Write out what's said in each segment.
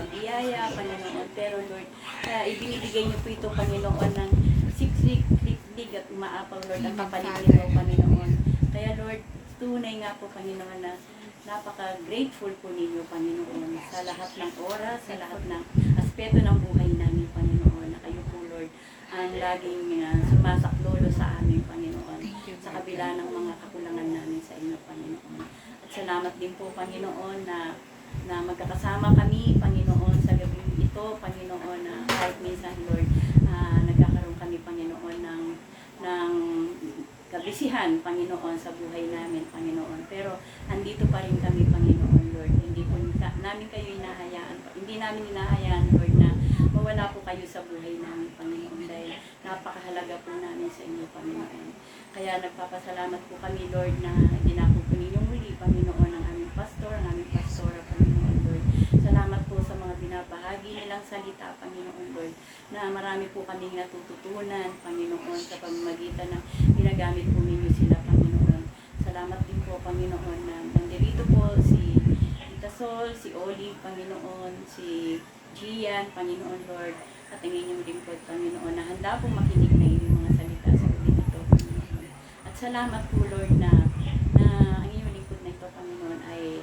biyaya, Panginoon. Pero Lord, ibinibigay niyo po ito, Panginoon, ng siksik-liklig at umaapaw, Lord, ang kapalit nito, Panginoon. Kaya Lord, tunay nga po, Panginoon, na napaka-grateful po ninyo, Panginoon, sa lahat ng oras, sa lahat ng aspeto ng buhay namin, Panginoon, na kayo po, Lord, ang laging sumasaklolo sa amin, Panginoon, sa kabila ng mga kakulangan namin sa inyo, Panginoon. At salamat din po, Panginoon, na magkakasama kami, Panginoon, sa gabing ito, Panginoon, na kahit minsan, Lord, nagkakaroon kami, Panginoon, ng kabisihan, Panginoon, sa buhay namin, Panginoon. Pero andito pa rin kami, Panginoon, Lord. Hindi po namin kayo hindi namin hinahayaan, Lord, na mawala po kayo sa buhay namin, Panginoon, dahil napakahalaga po namin sa inyo, Panginoon. Kaya nagpapasalamat po kami, Lord, na ginako po ninyong muli, Panginoon, ang aming pastor, ang aming pastora, Panginoon, Lord. Salamat po sa mga binabahagi nilang salita, Panginoon, Lord, na marami po kaming natututunan, Panginoon, sa pamamagitan ng ginagamit po ninyo sila, Panginoon. Salamat din po, Panginoon, na nandito po si Tita Sol, si Olive, Panginoon, si Gian, Panginoon, Lord, at ang inyong lingkod, Panginoon, na handa po makinig na inyong mga salita sa gabi ito, Panginoon. At salamat po, Lord, na ang inyong lingkod na ito, Panginoon, ay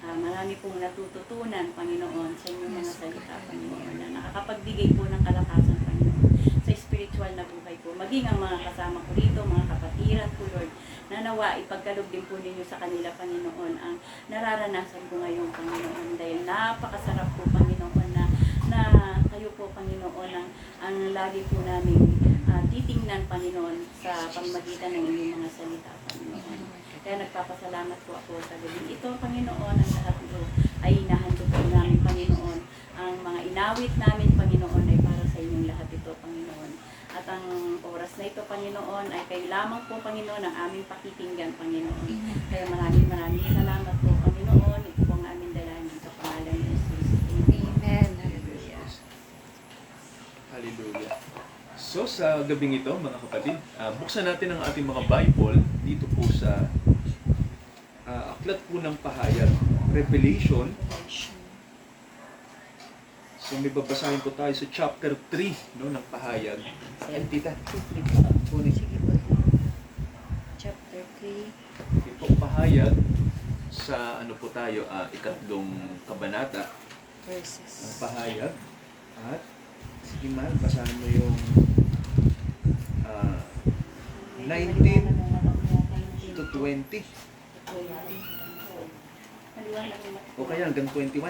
marami pong natututunan, Panginoon, sa inyong mga salita, Panginoon, na nakakapagbigay po ng kalakasan, Panginoon, sa spiritual na buhay po. Maging ang mga kasama ko rito, mga kapatiran po, Lord, na nawa ipagkaloob din po ninyo sa kanila, Panginoon, ang nararanasan ko ngayon, Panginoon, dahil napakasarap po, Panginoon, na kayo po, Panginoon, ang lagi po namin titingnan, Panginoon, sa pamamagitan ng inyong mga salita, Panginoon. Kaya nagpapasalamat po ako sa gabi ito, Panginoon. Ang lahat ito ay hinahandog po namin, Panginoon. Ang mga inawit namin, Panginoon, ay para sa inyong lahat ito, Panginoon. At ang oras na ito, Panginoon, ay kayo lamang po, Panginoon, ang aming pakikinggan, Panginoon. Kaya maraming salamat po, Panginoon. Ito po ang aming dalangin sa pangalan ni Jesus. Amen. Hallelujah. Hallelujah. So sa gabing ito, mga kapatid, buksan natin ang ating mga Bible dito po sa aklat po ng pahayag, Revelation. So may babasahin po tayo sa chapter 3 no, ng pahayag. Ayan, tita. Kunin. Sige po. Chapter 3. Ito pahayag sa ano po tayo, ikatlong kabanata ng Verses. pahayag. At sige man, basahin mo yung 19 to 20. O kaya hanggang 21. 21.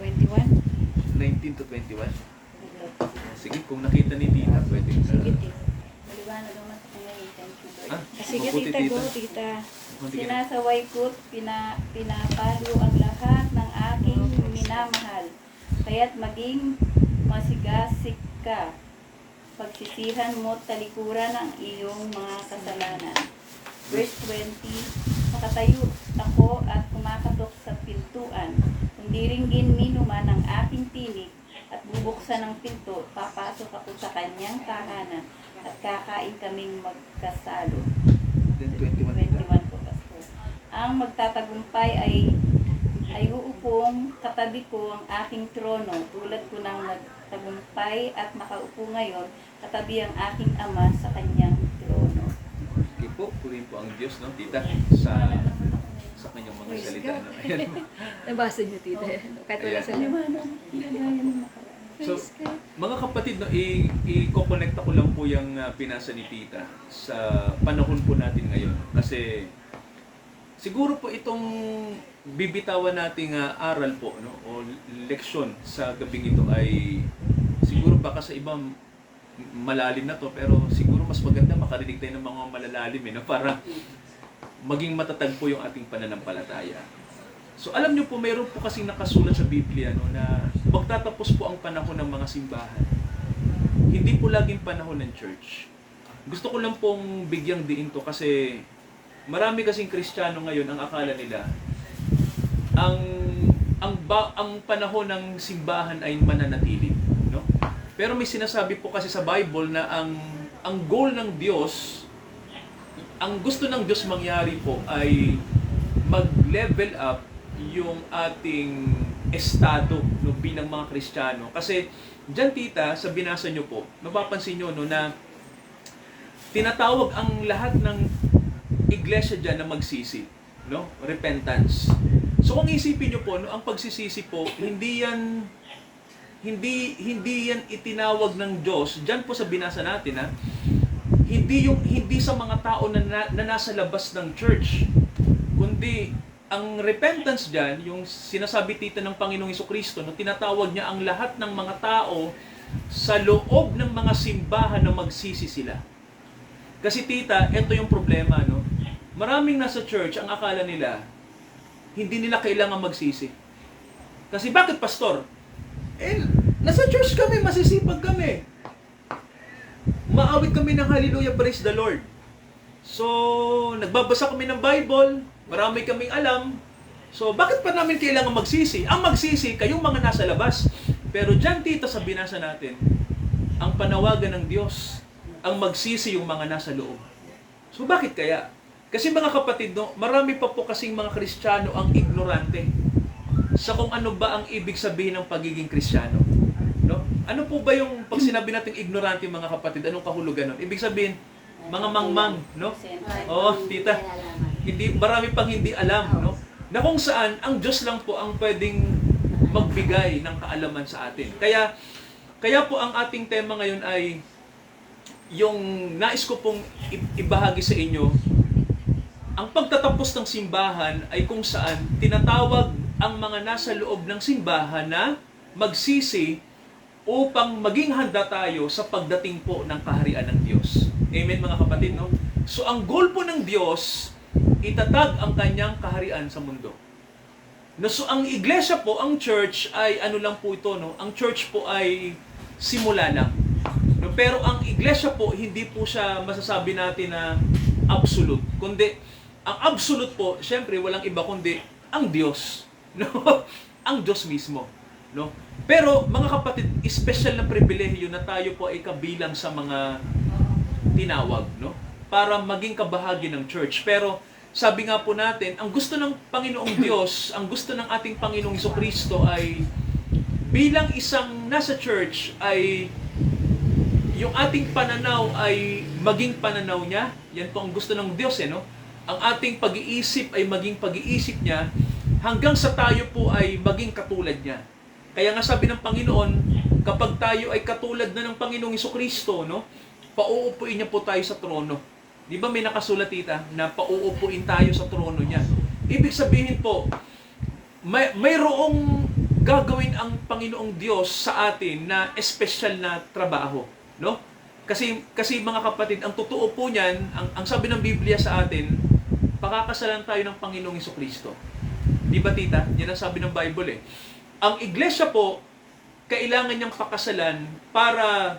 19 to 21. Sige, kung nakita ni Tita, pwede ka. Sige, Tita. Maliwanag naman sa ngayon. Thank you, Lord. Sige, mabuti, tita, go, tita. Sinasaway ko't pinapalo ang lahat ng aking minamahal. Kaya't maging masigasig ka. Pagsisihan mo't talikuran ang iyong mga kasalanan. Verse 20, nakatayo ako at kumakatok sa pintuan. Kung diringgin nino man ang aking tinig at bubuksan ng pinto, papasok ako sa kanyang tahanan at kakain kaming magkasalo. Then 21. 21 po, Pastor. Ang magtatagumpay ay uupong katabi ko ang aking trono, tulad ko ng nagtagumpay at nakaupo ngayon, katabi ang aking ama sa kanyang trono. Okay po, purihin po ang Diyos, no, Tita, sa kanyang mga Praise salita. God. No? Ayan. Nabasa niyo, tita. Kahit wala Ayan. sa Maliwanag, ilagayan mo nakaraan. So, Praise God. mga kapatid, no, i-connect ko lang po yung pinasa ni Tita sa panahon po natin ngayon. Kasi siguro po itong bibitawan nating aral po, no, o leksyon sa gabing ito ay siguro baka sa ibang malalim na to, pero siguro mas maganda makarinig tayo ng mga malalalim no, para maging matatag po yung ating pananampalataya. So alam niyo po, mayroon po kasing nakasulat sa Biblia no, na magtatapos po ang panahon ng mga simbahan. Hindi po laging panahon ng church. Gusto ko lang pong bigyang diin to kasi marami kasing Kristiyano ngayon ang akala nila ang panahon ng simbahan ay mananatili, no? Pero may sinasabi po kasi sa Bible na ang goal ng Diyos, ang gusto ng Diyos mangyari po ay mag-level up yung ating estado no, bilang mga Kristiyano. Kasi dyan tita, sa binasa nyo po, mapapansin nyo no, na tinatawag ang lahat ng iglesia dyan na magsisi. No? Repentance. So kung isipin nyo po, no, ang pagsisisi po, hindi yan itinawag ng Diyos. Diyan po sa binasa natin, ha, hindi sa mga tao na nasa labas ng church, kundi ang repentance diyan, yung sinasabi tita ng Panginoong Hesukristo, no, tinatawag niya ang lahat ng mga tao sa loob ng mga simbahan na magsisi sila. Kasi tita, ito yung problema, no. Maraming nasa church ang akala nila hindi nila kailangan magsisi. Kasi bakit, pastor? Nasa church kami, masisipag kami. Maawit kami ng hallelujah, praise the Lord. So, nagbabasa kami ng Bible, marami kaming alam. So, bakit pa namin kailangan magsisi? Ang magsisi, kayong mga nasa labas. Pero dyan, tita, sa binasa natin, ang panawagan ng Diyos, ang magsisi yung mga nasa loob. So, bakit kaya? Kasi mga kapatid, no, marami pa po kasing mga Kristiyano ang ignorante sa kung ano ba ang ibig sabihin ng pagiging Kristiyano. No? Ano po ba yung pag sinabi nating ignorante, mga kapatid, anong kahulugan nun? Ibig sabihin, mga mangmang, no? Oo, tita. Marami pang hindi alam, no? Na kung saan ang Diyos lang po ang pwedeng magbigay ng kaalaman sa atin. Kaya po ang ating tema ngayon ay yung nais ko pong ibahagi sa inyo. Ang pagtatapos ng simbahan ay kung saan tinatawag ang mga nasa loob ng simbahan na magsisi upang maging handa tayo sa pagdating po ng kaharian ng Diyos. Amen, mga kapatid, no? So, ang goal po ng Diyos, itatag ang kanyang kaharian sa mundo. No, so, ang iglesia po, ang church, ay ano lang po ito, no? Ang church po ay simula lang. No? Pero ang iglesia po, hindi po siya masasabi natin na absolute. Kundi, ang absolute po, syempre, walang iba kundi ang Diyos. No? Ang Diyos mismo. No? Pero mga kapatid, special na pribilehiyo na tayo po ay kabilang sa mga tinawag, no? Para maging kabahagi ng church. Pero sabi nga po natin, ang gusto ng Panginoong Diyos, ang gusto ng ating Panginoong Hesukristo ay bilang isang nasa church ay yung ating pananaw ay maging pananaw niya. Yan po ang gusto ng Diyos, no? Ang ating pag-iisip ay maging pag-iisip niya hanggang sa tayo po ay maging katulad niya. Kaya nga sabi ng Panginoon, kapag tayo ay katulad na ng Panginoong Hesukristo, no, pauupuin niya po tayo sa trono. Di ba may nakasulat, tita, na pauupuin tayo sa trono niya? Ibig sabihin po, mayroong gagawin ang Panginoong Diyos sa atin na espesyal na trabaho, no? Kasi mga kapatid, ang totoo po niyan, ang sabi ng Biblia sa atin, pakakasalan tayo ng Panginoong Hesukristo. Di ba, tita? Yan ang sabi ng Bible, eh. Ang iglesia po, kailangan niyang pakasalan para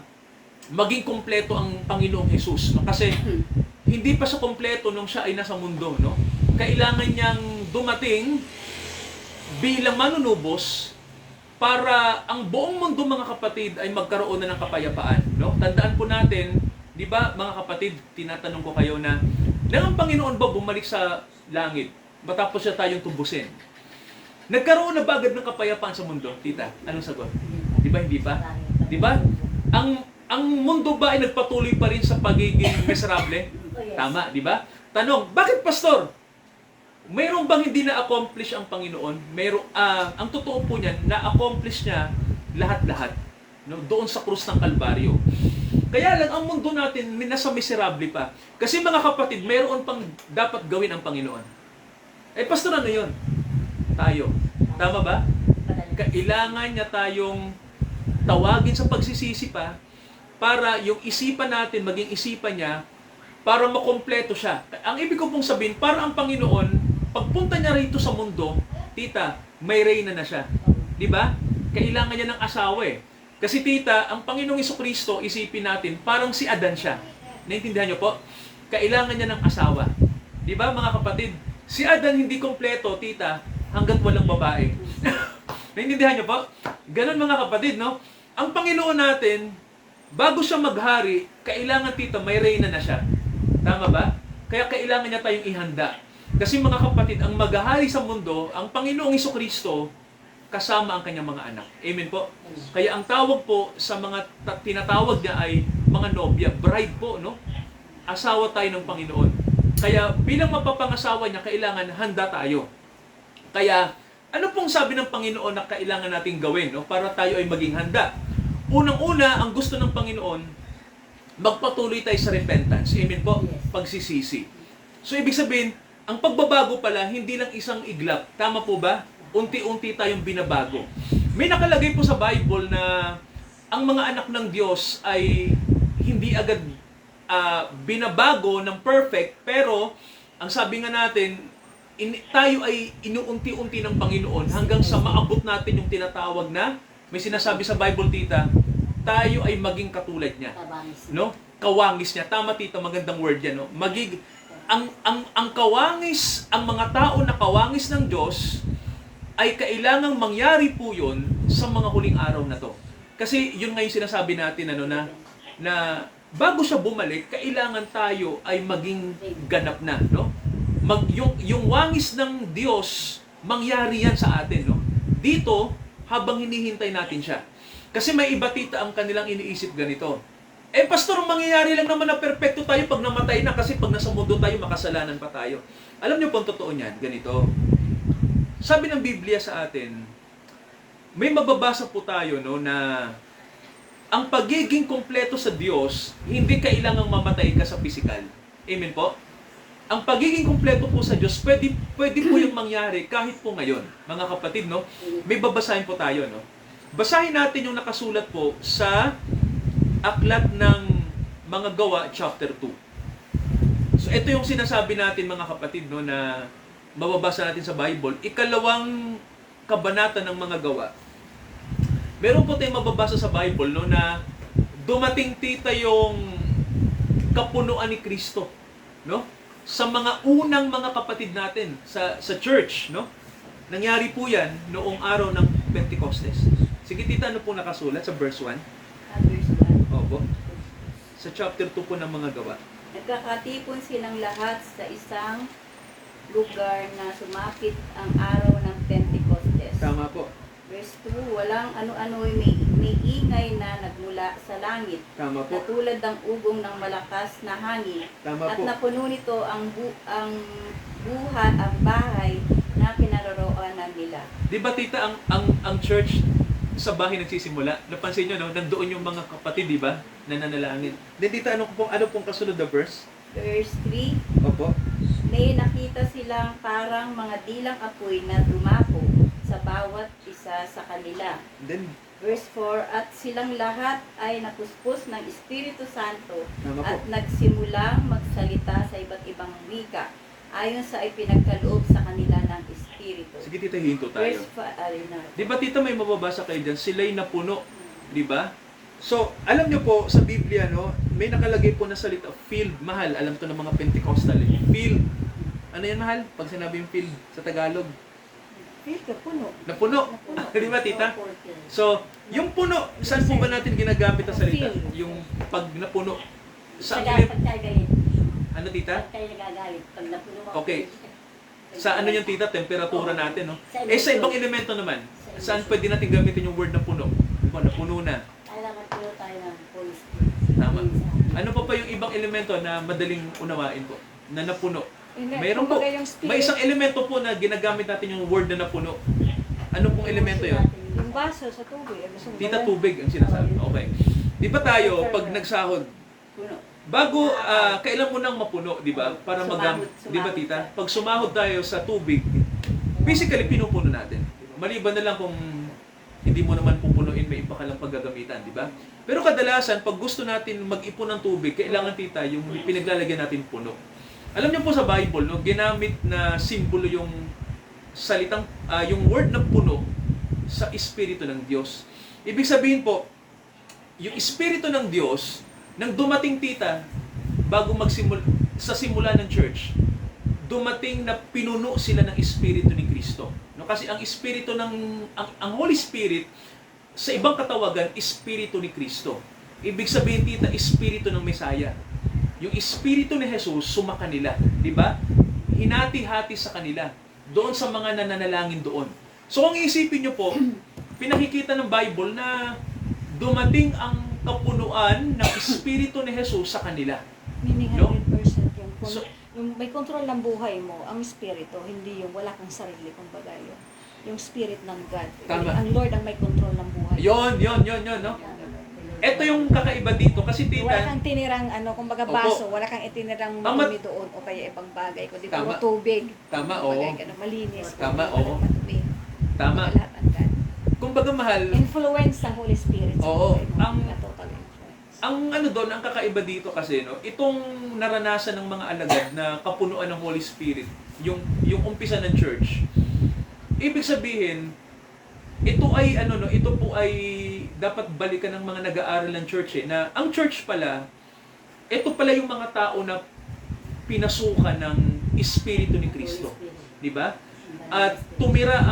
maging kompleto ang Panginoong Hesus. No? Kasi hindi pa siya kompleto nung siya ay nasa mundo. No? Kailangan niyang dumating bilang manunubos para ang buong mundo, mga kapatid, ay magkaroon na ng kapayapaan. No? Tandaan po natin, di ba, mga kapatid, tinatanong ko kayo na, nang ang Panginoon ba bumalik sa langit matapos siya tayong tubusin? Nagkaroon na ba agad ng kapayapaan sa mundo, tita? Anong sagot? Di ba, hindi pa? Di ba? Ang mundo ba ay nagpatuloy pa rin sa pagiging miserable? Tama, di ba? Tanong, bakit, pastor? Mayroon bang hindi na-accomplish ang Panginoon? Ang totoo po niyan, na-accomplish niya lahat-lahat, no? Doon sa krus ng Kalbaryo. Kaya lang, ang mundo natin, nasa miserable pa. Kasi mga kapatid, mayroon pang dapat gawin ang Panginoon. Eh, pastor, ano yun? Tayo. Tama ba? Kailangan niya tayong tawagin sa pagsisisi pa para yung isipan natin, maging isipan niya, para makompleto siya. Ang ibig ko pong sabihin, para ang Panginoon, pagpunta niya rito sa mundo, tita, may reyna na siya. Di ba? Kailangan niya ng asawa, eh. Kasi tita, ang Panginoong Hesukristo, isipin natin, parang si Adan siya. Naintindihan niyo po? Kailangan niya ng asawa. Di ba, mga kapatid? Si Adan hindi kompleto, tita, hanggat walang babae. Naintindihan niyo po? Ganun, mga kapatid, no? Ang Panginoon natin, bago siya maghari, kailangan, tita, may reyna na siya. Tama ba? Kaya kailangan niya tayong ihanda. Kasi mga kapatid, ang maghahari sa mundo, ang Panginoong Hesukristo, kasama ang kanyang mga anak. Amen po? Kaya ang tawag po sa mga tinatawag niya ay mga nobya, bride po, no? Asawa tayo ng Panginoon. Kaya bilang mapapangasawa niya, kailangan handa tayo. Kaya, ano pong sabi ng Panginoon na kailangan nating gawin, no? Para tayo ay maging handa? Unang-una, ang gusto ng Panginoon, magpatuloy tayo sa repentance. Amen po? Pagsisisi. So, ibig sabihin, ang pagbabago pala, hindi lang isang iglap. Tama po ba? Unti-unti tayong binabago. May nakalagay po sa Bible na ang mga anak ng Diyos ay hindi agad binabago ng perfect, pero ang sabi nga natin, tayo ay inuunti-unti ng Panginoon hanggang sa maabot natin yung tinatawag na, may sinasabi sa Bible, tita, tayo ay maging katulad niya. No? Kawangis niya. Tama, tita, magandang word yan. No? Ang kawangis, ang mga tao na kawangis ng Diyos, ay kailangang mangyari po yun sa mga huling araw na to. Kasi yun nga yung sinasabi natin, na bago siya bumalik, kailangan tayo ay maging ganap na. No? Yung wangis ng Diyos, mangyari yan sa atin. No? Dito, habang hinihintay natin siya. Kasi may iba, tita, ang kanilang iniisip ganito. Pastor, mangyayari lang naman na perpekto tayo pag namatay na, kasi pag nasa mundo tayo, makasalanan pa tayo. Alam niyo po ang totoo niyan, ganito. Sabi ng Biblia sa atin, may mababasa po tayo, no, na ang pagiging kumpleto sa Diyos, hindi kailangang mamatay ka sa pisikal. Amen po? Ang pagiging kumpleto po sa Diyos, pwede po yung mangyari kahit po ngayon. Mga kapatid, no? May babasahin po tayo, no? Basahin natin yung nakasulat po sa Aklat ng Mga Gawa, chapter 2. So, ito yung sinasabi natin, mga kapatid, no, na mababasa natin sa Bible. Ikalawang kabanata ng Mga Gawa. Meron po tayong mababasa sa Bible, no, na dumating, tita, yung kapunuan ni Kristo, no? Sa mga unang mga kapatid natin sa church, no? Nangyari po yan noong araw ng Pentecostes. Sige, tita, ano po nakasulat sa verse 1? Verse 1. Opo. Sa chapter 2 po ng Mga Gawa. Nagkakatipon silang lahat sa isang lugar na sumapit ang araw ng Pentecostes. Tama po. Verse 2, walang ano-ano'y may ingay na nagmula sa langit, Tama po. na tulad ng ugong ng malakas na hangin, Tama at po. napuno nito ang bahay na kinaroroonan nila. Di ba, tita, ang church sa bahay nagsisimula? Napansin nyo, no? Nandoon yung mga kapatid, di ba? Nananalangin. Then, tita, ano pong kasunod na verse? Verse 3, Opo. may nakita silang parang mga dilang apoy na dumapo sa bawat isa sa kanila. Then, Verse 4, at silang lahat ay napuspos ng Espiritu Santo tama po. at nagsimulang magsalita sa iba't ibang wika ayon sa ipinagkaloob sa kanila ng Espiritu. Sige, tita, hinto tayo. Verse 5, Di ba, tita, may mababasa kayo dyan? Sila'y napuno. Di ba? So, alam nyo po, sa Biblia, no, may nakalagay po na salita, field, mahal. Alam to ng mga Pentecostal. Field. Ano yan, mahal? Pag sinabing field sa Tagalog. puno. Napuno. Di ba, tita? So, yung puno, saan po ba natin ginagamit ang salita? Yung pag napuno. Sa Pagkagalit. ano, tita? Pag tayo nagagalit. Pag napuno ako. Okay. Sa ano yung, tita? Temperatura natin, no? Sa ibang elemento naman, saan pwede natin gamitin yung word na puno? Di ba, napuno na. Kailangan puno tayo ng Holy Spirit. Tama. Ano pa yung ibang elemento na madaling unawain po? Na napuno. Mayroon po. May isang elemento po na ginagamit natin yung word na napuno. Ano pong elemento yun? Yung baso sa tubig. Tita, tubig ang sinasabi. Okay. Di ba tayo, pag nagsahod, Puno. bago, kailan mo nang mapuno, di ba? Para magamit. Di ba, tita? Pag sumahod tayo sa tubig, basically, pinupuno natin. Maliban na lang kung hindi mo naman pupunuin, may iba ka lang paggagamitan, di ba? Pero kadalasan, pag gusto natin mag-ipon ng tubig, kailangan, tita, yung pinaglalagyan natin puno. Alam niyo po sa Bible, no, ginamit na simbolo yung salitang, yung word na puno sa Espiritu ng Diyos. Ibig sabihin po, yung Espiritu ng Diyos, nang dumating, tita, bago sa simula ng church, dumating na pinuno sila ng Espiritu ni Kristo. No, kasi ang Espiritu ang Holy Spirit, sa ibang katawagan, Espiritu ni Kristo. Ibig sabihin, tita, Espiritu ng Mesaya. Yung Espiritu ni Jesus, sumaka nila. Di ba? hinati-hati sa kanila doon sa mga nananalangin doon. So kung iisipin nyo po, pinakikita ng Bible na dumating ang kapunuan ng Espiritu ni Jesus sa kanila. Meaning No? 100% So- yung may control ng buhay mo, ang Espiritu, hindi yung wala kang sarili, kumbaga yung Spirit ng God. Tama. Ang Lord ang may control ng buhay. Yon, no? Ito yung kakaiba dito kasi Wala tita, kang tinirang wala Opo. baso, wala kang itinirang Tama. madumi doon o kaya ibang bagay, kundi puro Tama. tubig. Tama, Kumbaga, oo. ganun, malinis. Tama, kumbaga, oo. madumi. Tama. Kumbaga, lahat ang God. Kumbaga mahal, Influence ng Holy Spirit sa Oo. buhay mo. Ang- Na total influence. ang ano doon, ang kakaiba dito kasi, no, itong naranasan ng mga alagad na kapunuan ng Holy Spirit, yung umpisa ng church, ibig sabihin, ito po ay dapat balikan ng mga nag-aaral ng church na ang church pala, ito pala yung mga tao na pinasukan ng Espiritu ni Kristo. Di ba? At tumira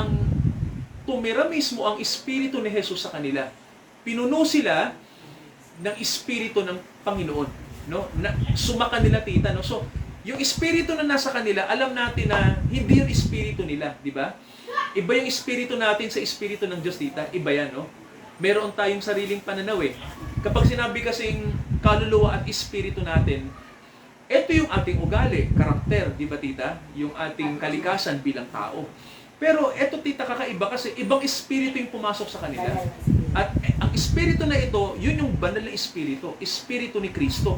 mismo ang Espiritu ni Jesus sa kanila. Pinuno sila ng Espiritu ng Panginoon. No? Sumakan nila tita. No? So, yung Espiritu na nasa kanila, alam natin na hindi yung Espiritu nila. Di ba? Iba yung Espiritu natin sa Espiritu ng Diyos tita. Iba yan. No? Meron tayong sariling pananaw eh. Kapag sinabi kasing kaluluwa at Espiritu natin, ito yung ating ugali, karakter, di ba tita? Yung ating kalikasan bilang tao. Pero eto tita, kakaiba kasi ibang espiritu yung pumasok sa kanila. At ang espiritu na ito, yun yung banal na espiritu, espiritu ni Kristo.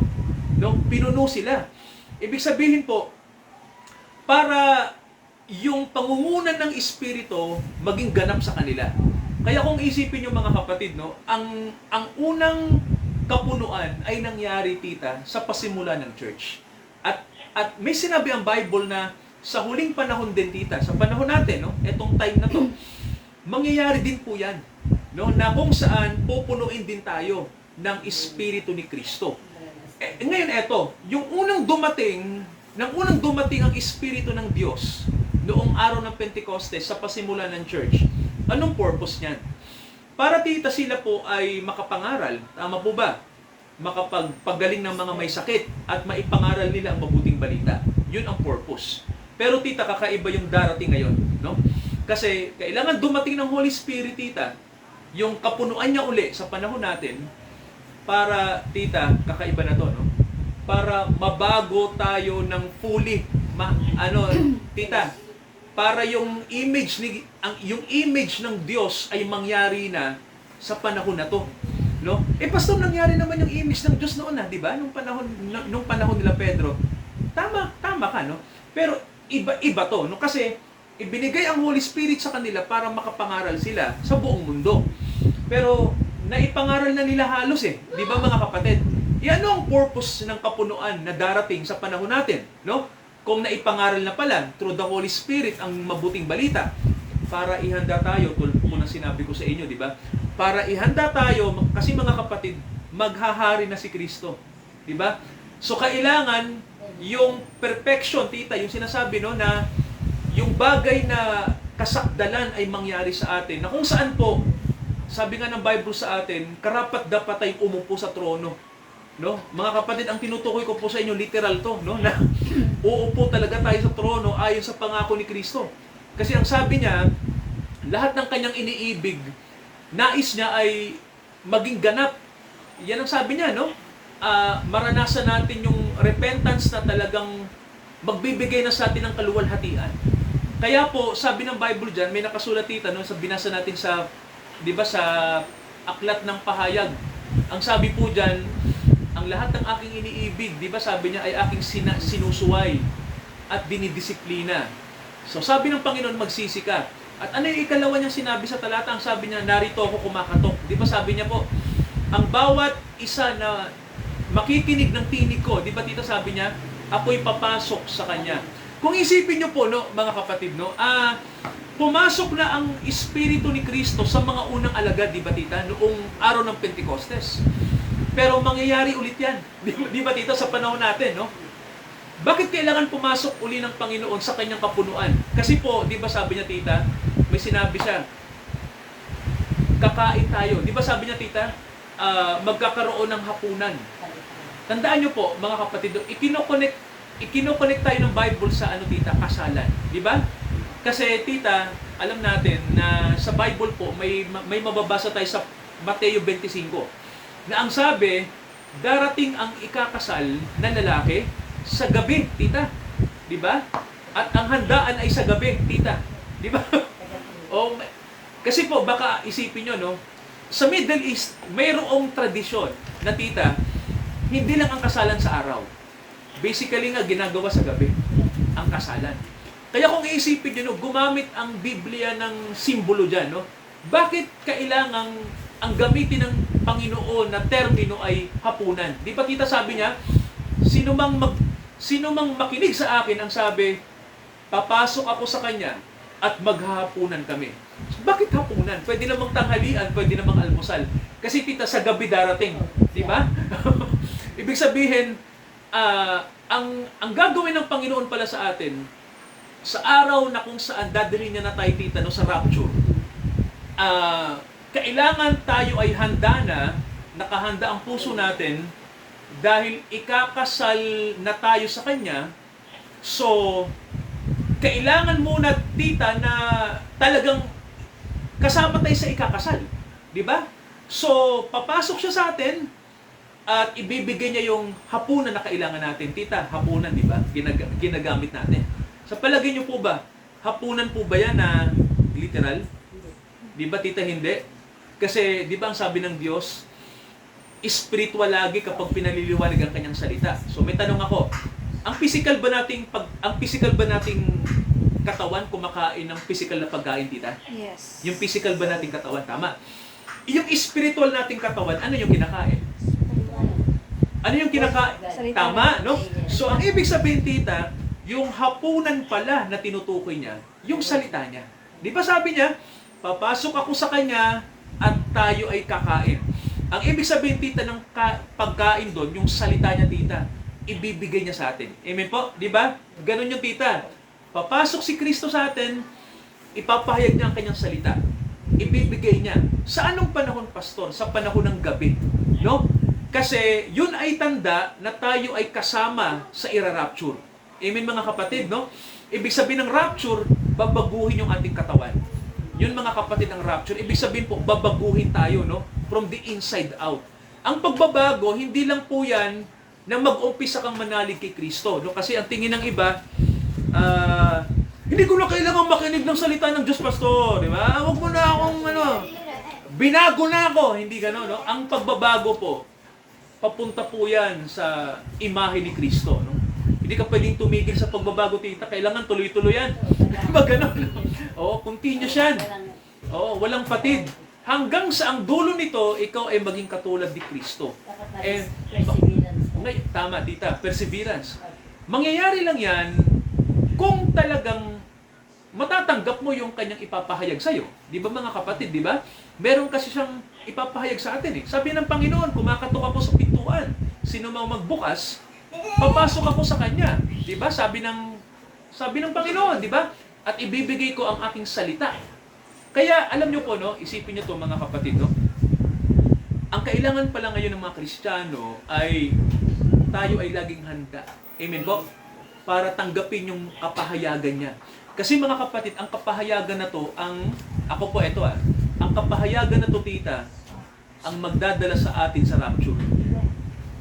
No? Pinuno sila. Ibig sabihin po, para yung pangungunan ng espiritu maging ganap sa kanila. Kaya kung isipin yung mga kapatid, no, ang unang kapunuan ay nangyari tita sa pasimula ng church. At may sinabi ang Bible na sa huling panahon din tita, sa panahon natin, no, etong time na to, mangyayari din po yan, no, na kung saan pupunuin din tayo ng Espiritu ni Kristo. Ngayon eto, yung unang dumating ang Espiritu ng Diyos noong araw ng Pentecostes sa pasimula ng church. Anong purpose niyan? Para tita sila po ay makapangaral, tama po ba? Makapagpagaling ng mga may sakit at maipangaral nila ang mabuting balita. Yun ang purpose. Pero tita, kakaiba yung darating ngayon, no? Kasi kailangan dumating ng Holy Spirit, tita, yung kapunuan niya uli sa panahon natin para, tita, kakaiba na to, no? Para mabago tayo ng fully, tita, para yung image ng Diyos ay mangyari na sa panahon na to, no? Pastor, nangyari naman yung image ng Diyos noon, di ba? Nung panahon nila Pedro. Tama ka, no? Pero iba to, no? Kasi ibinigay ang Holy Spirit sa kanila para makapangaral sila sa buong mundo. Pero naipangaral na nila halos di ba mga kapatid? Ano ang purpose ng kapunuan na darating sa panahon natin, no? Kung naipangaral na pala through the Holy Spirit ang mabuting balita, para ihanda tayo, tulad po ng sinabi ko sa inyo, di ba? Para ihanda tayo, kasi mga kapatid, maghahari na si Kristo. Di ba? So kailangan yung perfection, tita, yung sinasabi, no, na yung bagay na kasakdalan ay mangyari sa atin, na kung saan po, sabi nga ng Bible sa atin, karapat-dapat ay umupo sa trono. No? Mga kapatid, ang tinutukoy ko po sa inyo, literal to, no? Na uupo talaga tayo sa trono ayon sa pangako ni Kristo. Kasi ang sabi niya, lahat ng kanyang iniibig, nais niya ay maging ganap. Yan ang sabi niya, no? Maranasan natin yung repentance na talagang magbibigay na sa atin ng kaluwalhatian. Kaya po, sabi ng Bible dyan, may nakasulat dito, no, sa binasa natin sa, di ba, sa aklat ng pahayag. Ang sabi po dyan, ang lahat ng aking iniibig, di ba, sabi niya, ay aking sinusuway at dinidisiplina. So, sabi ng Panginoon, magsisi ka. At ano yung ikalawa niyang sinabi sa talata? Ang sabi niya, narito ako kumakatok. Di ba, sabi niya po, ang bawat isa na makikinig ng tinig ko, di ba, tita, sabi niya, ako'y papasok sa kanya. Kung isipin niyo po, no, mga kapatid, no, pumasok na ang Espiritu ni Kristo sa mga unang alagad, di ba, tita, noong araw ng Pentecostes. Pero mangyayari ulit yan. Di ba, tita, sa panahon natin, no? Bakit kailangan pumasok uli ng Panginoon sa kanyang kapunuan? Kasi po, di ba sabi niya, tita, may sinabi siya, kakain tayo. Di ba sabi niya, tita, magkakaroon ng hapunan. Tandaan niyo po, mga kapatid, ikinokonek tayo ng Bible sa ano tita, kasalan. Di ba? Kasi tita, alam natin na sa Bible po, may mababasa tayo sa Mateo 25 na ang sabi, darating ang ikakasal na lalaki sa gabi, tita. Di ba? At ang handaan ay sa gabi, tita. Di ba? O, kasi po, baka isipin nyo, no? Sa Middle East, mayroong tradisyon na tita, hindi lang ang kasalan sa araw. Basically nga, ginagawa sa gabi ang kasalan. Kaya kung iisipin nyo, no, gumamit ang Biblia ng simbolo dyan, no? Bakit kailangang ang gamitin ng Panginoon na termino ay hapunan? Di ba tita sabi niya, sino mang makinig sa akin, ang sabi, papasok ako sa kanya at maghahapunan kami. Bakit hapunan? Pwede namang tanghalian, pwede namang almusal. Kasi tita, sa gabi darating. Di ba? Ibig sabihin, ang gagawin ng Panginoon pala sa atin, sa araw na kung saan dadalhin niya na tayo tita, no, sa rapture, kailangan tayo ay handa na, nakahanda ang puso natin, dahil ikakasal na tayo sa Kanya. So, kailangan muna tita na talagang kasama tayo sa ikakasal. Di ba? So, papasok siya sa atin at ibibigay niya yung hapunan na kailangan natin. Tita, hapunan, di ba? Ginagamit natin. Sa palagay niyo po ba, hapunan po ba yan na literal? Di ba tita, hindi? Kasi, di ba ang sabi ng Diyos, spiritual lagi kapag pinaliliwanag ang kanyang salita. So may tanong ako, ang physical ba nating katawan kumakain ng physical na pagkain, tita? Yes. Yung physical ba nating katawan, tama? Yung spiritual nating katawan, ano yung kinakain? Ano yung kinakain? Tama, no? So ang ibig sabihin, tita, yung hapunan pala na tinutukoy niya, yung salita niya. Di ba sabi niya, papasok ako sa kanya at tayo ay kakain. Ang ibig sabihin, tita, ng pagkain doon, yung salita niya, tita, ibibigay niya sa atin. Amen po? Di ba? Ganun yung tita. Papasok si Kristo sa atin, ipapahayag niya ang kanyang salita. Ibibigay niya. Sa anong panahon, pastor? Sa panahon ng gabi. No? Kasi yun ay tanda na tayo ay kasama sa ira-rapture. Amen mga kapatid, no? Ibig sabihin ng rapture, babaguhin yung ating katawan. Yun mga kapatid ng rapture, ibig sabihin po, babaguhin tayo, no? From the inside out. Ang pagbabago, hindi lang po yan na mag-umpisa kang manalig kay Kristo. No? Kasi ang tingin ng iba, hindi ko na kailangan makinig ng salita ng Diyos, pastor. Di ba? Huwag mo na akong, binago na ako. Hindi gano'n, no? Ang pagbabago po, papunta po yan sa imahe ni Kristo, no? Hindi ka pwedeng tumigil sa pagbabago, tita. Kailangan tuloy-tuloy yan. Di ba gano'n? Oo, continuous yan. Oo, walang patid. Hanggang sa ang dulo nito, ikaw ay maging katulad ni Kristo. Tama, tita, perseverance. Mangyayari lang yan kung talagang matatanggap mo yung kanyang ipapahayag sa'yo. Di ba mga kapatid, di ba? Meron kasi siyang ipapahayag sa atin eh. Sabi ng Panginoon, kumakatok ako sa pintuan. Sino mang magbukas, papasok ako sa kanya. Di ba? Sabi ng Panginoon, di ba? At ibibigay ko ang aking salita. Kaya, alam nyo po, no, isipin nyo to mga kapatid, no? Ang kailangan pala ngayon ng mga Kristiyano ay tayo ay laging handa. Amen po? Para tanggapin yung kapahayagan niya. Kasi mga kapatid, ang kapahayagan na to, ako po, ang kapahayagan na to, tita, ang magdadala sa atin sa rapture.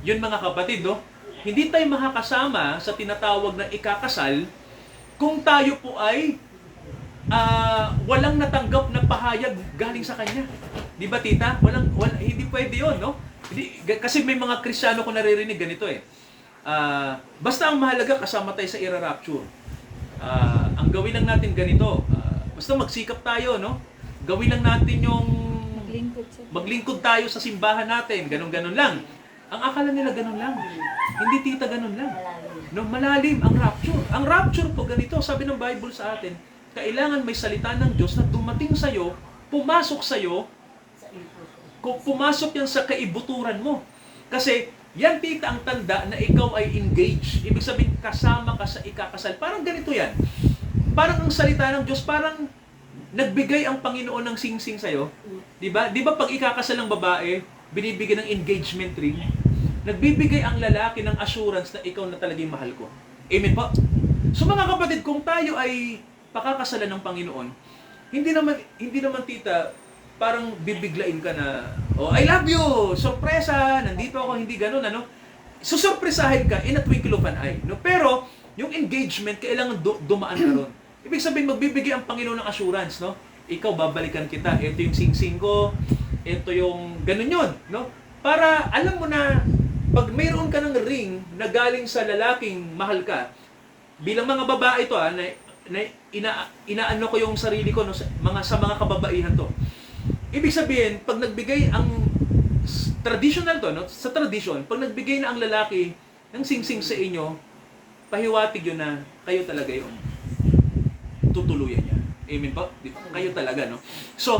Yun mga kapatid, no? Hindi tayo makakasama sa tinatawag na ikakasal kung tayo po ay walang natanggap na pahayag galing sa kanya. Di ba, tita? Hindi pwede yun, no? Kasi may mga Kristiyano ko naririnig ganito eh. Basta ang mahalaga, kasama tayo sa ira-rapture. Ang gawin lang natin ganito, basta magsikap tayo, no? Gawin lang natin yung maglingkod tayo sa simbahan natin, ganun-ganun lang. Ang akala nila ganun lang. Hindi, tita, ganun lang. No, malalim ang rapture. Ang rapture po ganito, sabi ng Bible sa atin, kailangan may salita ng Diyos na dumating sa'yo, pumasok sa'yo, pumasok yan sa kaibuturan mo. Kasi yan, tita, ang tanda na ikaw ay engaged. Ibig sabihin, kasama ka sa ikakasal. Parang ganito yan. Parang ang salita ng Diyos, parang nagbigay ang Panginoon ng sing-sing sa'yo. Diba? Diba pag ikakasal ng babae, binibigyan ng engagement ring, nagbibigay ang lalaki ng assurance na ikaw na talagang mahal ko. Amen po? So mga kapatid, kung tayo ay pakakasalan ng Panginoon, hindi naman tita, parang bibiglain ka na, oh, I love you! Sorpresa! Nandito ako, hindi ganun, ano? Susurpresahin ka in a twinkle of an eye. No? Pero, yung engagement, kailangan dumaan ka ron. Ibig sabihin, magbibigay ang Panginoon ng assurance, no? Ikaw, babalikan kita. Ito yung sing-sing ko. Ito yung ganun yun, no? Para alam mo na, pag mayroon ka ng ring na galing sa lalaking mahal ka, bilang mga babae ito, inaano ko yung sarili ko no, sa mga kababaihan to. Ibig sabihin, pag nagbigay ang traditional to, no? Sa tradition, pag nagbigay na ang lalaki ng sing-sing sa inyo, pahiwatig yun na kayo talaga yung tutuluyan niya. Amen po? Kayo talaga, no? So,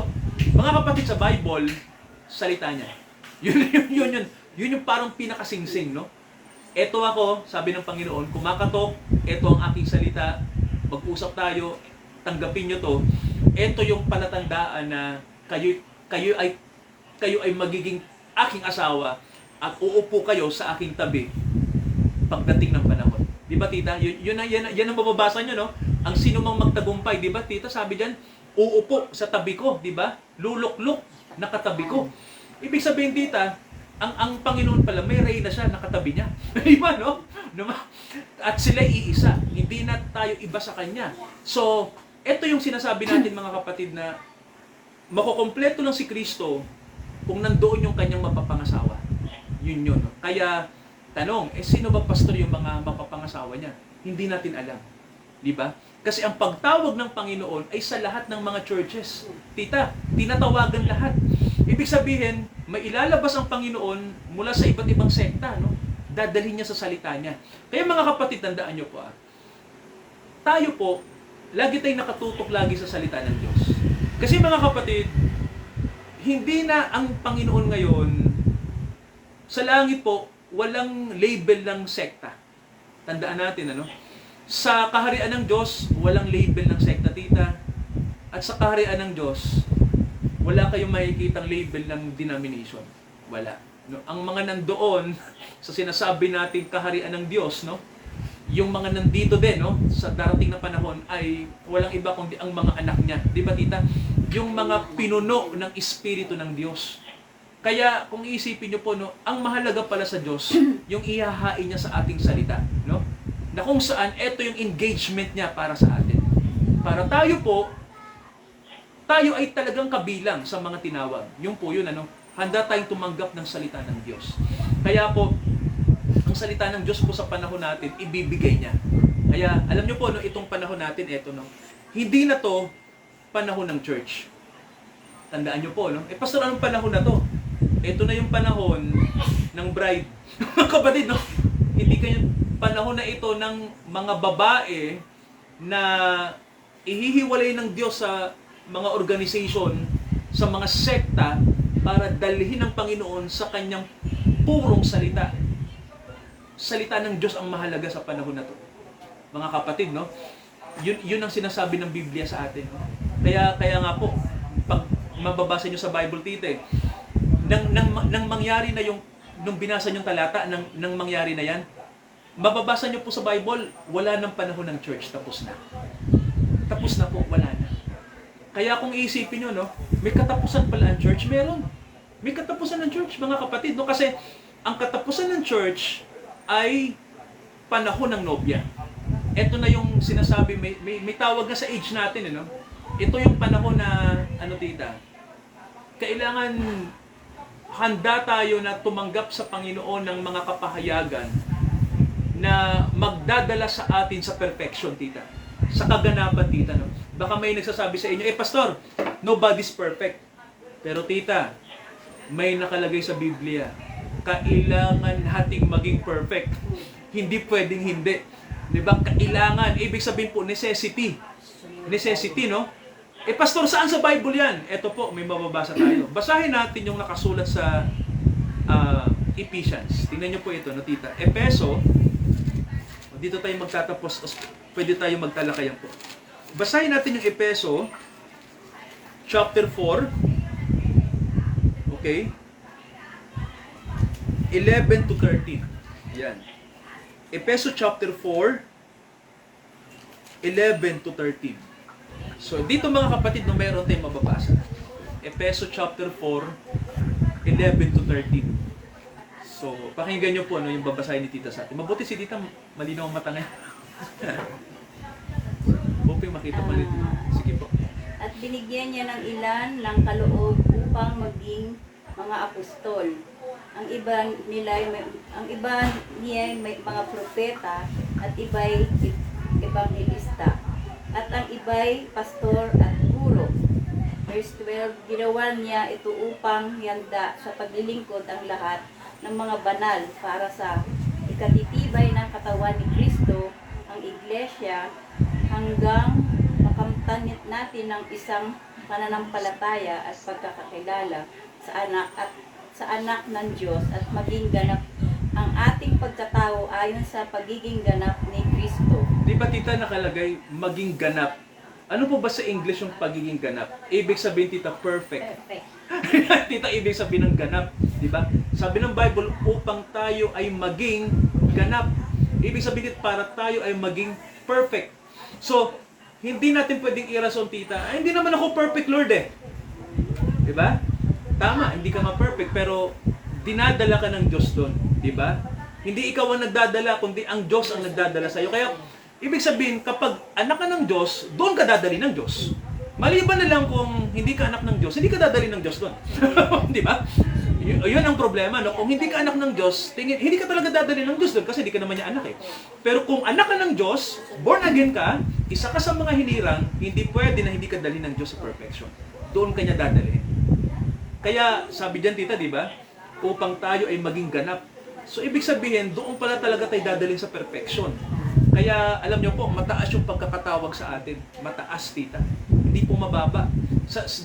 mga kapatid, sa Bible, salita niya. Yun yung parang pinakasingsing, no? Eto ako, sabi ng Panginoon, kumakatok, eto ang aking salita, mag-usap tayo, tanggapin nyo to. Eto yung palatandaan na kayo ay magiging aking asawa at uupo kayo sa aking tabi pagdating ng panahon. Di ba, tita? Yan ang mababasa nyo, no? Ang sino mang magtagumpay, di ba, tita? Sabi dyan, uupo sa tabi ko, di ba? Lulok-luk, nakatabi ko. Ibig sabihin, tita, ang Panginoon pala, may reyna siya, nakatabi niya. Di ba, no? At sila iisa. Hindi na tayo iba sa Kanya. So, ito yung sinasabi natin, mga kapatid, na makukompleto lang si Kristo kung nandoon yung Kanyang mapapangasawa. Yun. No? Kaya, tanong, sino ba pastor yung mga mapapangasawa niya? Hindi natin alam. Di ba? Kasi ang pagtawag ng Panginoon ay sa lahat ng mga churches. Tita, tinatawagan lahat. Ibig sabihin, may ilalabas ang Panginoon mula sa iba't ibang sekta, no? Dadalhin niya sa salita niya. Kaya mga kapatid, tandaan niyo po, tayo po, lagi tayong nakatutok lagi sa salita ng Diyos. Kasi mga kapatid, hindi na ang Panginoon ngayon, sa langit po, walang label ng sekta. Tandaan natin, ano? Sa kaharian ng Diyos, walang label ng sekta, tita. At sa kaharian ng Diyos, wala kayong makikitang label ng denomination. Wala. No? Ang mga nandoon sa sinasabi nating kaharian ng Diyos, no? Yung mga nandito din, no? Sa darating na panahon ay walang iba kundi ang mga anak niya. Di ba, tita? Yung mga pinuno ng Espiritu ng Diyos. Kaya kung iisipin niyo po, no, ang mahalaga pala sa Diyos, yung ihahain niya sa ating salita, no? Na kung saan ito yung engagement niya para sa atin. Para tayo po, tayo ay talagang kabilang sa mga tinawag. Yung po yun, ano, handa tayong tumanggap ng salita ng Diyos. Kaya po, ang salita ng Diyos po sa panahon natin, ibibigay niya. Kaya, alam niyo po, no, itong panahon natin, eto, no, hindi na to panahon ng church. Tandaan niyo po, no? Pastor, anong panahon na to? Ito na yung panahon ng bride. Kapatid, no? Hindi kayo panahon na ito ng mga babae na ihihiwalay ng Diyos sa mga organization, sa mga sekta, para dalhin ng Panginoon sa Kanyang purong salita. Salita ng Diyos ang mahalaga sa panahon na to. Mga kapatid, no? Yun ang sinasabi ng Biblia sa atin. No? Kaya nga po, pag mababasa nyo sa Bible, tite, nang mangyari na yung, nung binasa nyo talata, nang mangyari na yan, mababasa nyo po sa Bible, wala nang panahon ng church, tapos na. Tapos na po, wala na. Kaya kung iisipin nyo, no, may katapusan pala ang church, meron. May katapusan ng church, mga kapatid, no, kasi ang katapusan ng church ay panahon ng nobya. Ito na yung sinasabi, may tawag na sa age natin, no? Ito yung panahon na, ano tita, kailangan handa tayo na tumanggap sa Panginoon ng mga kapahayagan na magdadala sa atin sa perfection, tita. Sa kaganapan, tita, no? Baka may nagsasabi sa inyo, pastor, nobody's perfect. Pero tita, may nakalagay sa Biblia, kailangan nating maging perfect. Hindi pwedeng hindi. Diba? Kailangan, ibig sabihin po, necessity. Necessity, no? Pastor, saan sa Bible yan? Ito po, may mababasa tayo. Basahin natin yung nakasulat sa Ephesians. Tingnan nyo po ito, no, tita? Epeso, dito tayo magtatapos, pwede tayo magtalakayan po. Basahin natin yung Epeso, chapter 4, okay? 11 to 13. Yan. Epeso chapter 4, 11 to 13. So, dito mga kapatid, no, mayroon tayong mababasa. Efeso chapter 4, 11 to 13. So, pakinggan nyo po ano, yung babasahin ni Tita sa atin. Mabuti si Tita, malinaw ang mata ngayon. Hoping makita pa rin. Sige po. At binigyan niya ng ilan ng kaloob upang maging mga apostol. Ang iba niya ay may mga propeta at iba'y ebangelista. At ang iba'y pastor at guro. Verse 12, ginawa niya ito upang yanda sa paglilingkod ang lahat ng mga banal para sa ikatitibay ng katawan ni Kristo, ang iglesia, hanggang makamtan natin ng isang pananampalataya at pagkakakilala sa anak ng Diyos at maging ganap ang ating pagkatao ayon sa pagiging ganap ni Kristo. Di ba Tita nakalagay, maging ganap? Ano po ba sa English yung pagiging ganap? Ibig sabihin Tita, perfect. Perfect. Tita, ibig sabihin ng ganap. Di ba? Sabi ng Bible, upang tayo ay maging ganap. Ibig sabihin para tayo ay maging perfect. So, hindi natin pwedeng irason Tita, ay hindi naman ako perfect Lord eh. Di ba? Tama, hindi ka ma-perfect, pero dinadala ka ng Diyos doon. Di ba? Hindi ikaw ang nagdadala, kundi ang Diyos ang nagdadala sa iyo. Kaya, ibig sabihin, kapag anak ka ng Diyos, doon ka dadali ng Diyos. Maliban na lang kung hindi ka anak ng Diyos, hindi ka dadali ng Diyos doon. Di ba? Yun ang problema. No? Kung hindi ka anak ng Diyos, hindi ka talaga dadali ng Diyos doon kasi hindi ka naman niya anak eh. Pero kung anak ka ng Diyos, born again ka, isa ka sa mga hinirang, hindi pwede na hindi ka dali ng Diyos sa perfection. Doon ka niya dadali. Kaya sabi diyan Tita, di ba? Upang tayo ay maging ganap. So ibig sabihin, doon pala talaga tayo dadalhin sa perfection. Kaya alam niyo po, mataas yung pagkakatawag sa atin. Mataas, Tita. Hindi po mababa.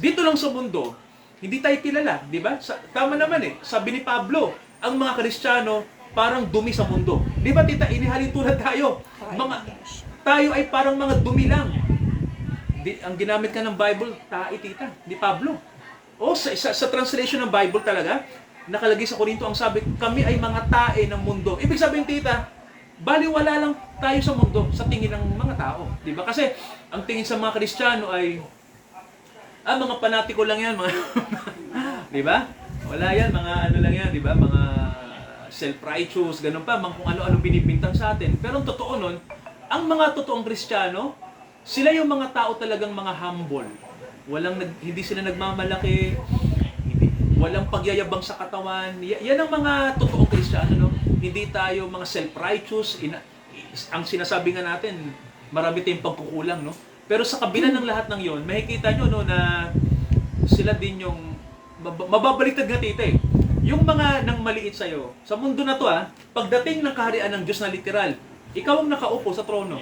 Dito lang sa mundo, hindi tayo kilala, di ba? Tama naman eh. Sabi ni Pablo, ang mga Kristiyano parang dumi sa mundo. Di ba Tita, inihalin tulad tayo. Tayo ay parang mga dumi lang. Ang ginamit ka ng Bible, tae Tita, ni Pablo. O sa translation ng Bible talaga, nakalagay sa Korinto ang sabi, kami ay mga tae ng mundo. Ibig sabihin Tita, baliwala lang tayo sa mundo sa tingin ng mga tao. Di ba? Kasi ang tingin sa mga Kristiyano ay mga panatiko lang yan, mga di ba? Wala yan, mga ano lang yan, di ba? Mga self-righteous, ganun pa, mga kung ano-ano binibintang sa atin. Pero ang totoo nun, ang mga totoong Kristiyano, sila yung mga tao talagang mga humble. Hindi sila nagmamalaki, walang pagyayabang sa katawan. Yan ang mga totoong Kristiyano, no? Hindi tayo mga self-righteous. Ang sinasabi nga natin, marami tayong pagkukulang, no? Pero sa kabila ng lahat ng yon, makikita nyo, no, na sila din yung mababaliktad nga Tita eh. Yung mga nang maliit sa'yo, sa mundo na to pagdating ng kaharian ng Diyos na literal, ikaw ang nakaupo sa trono.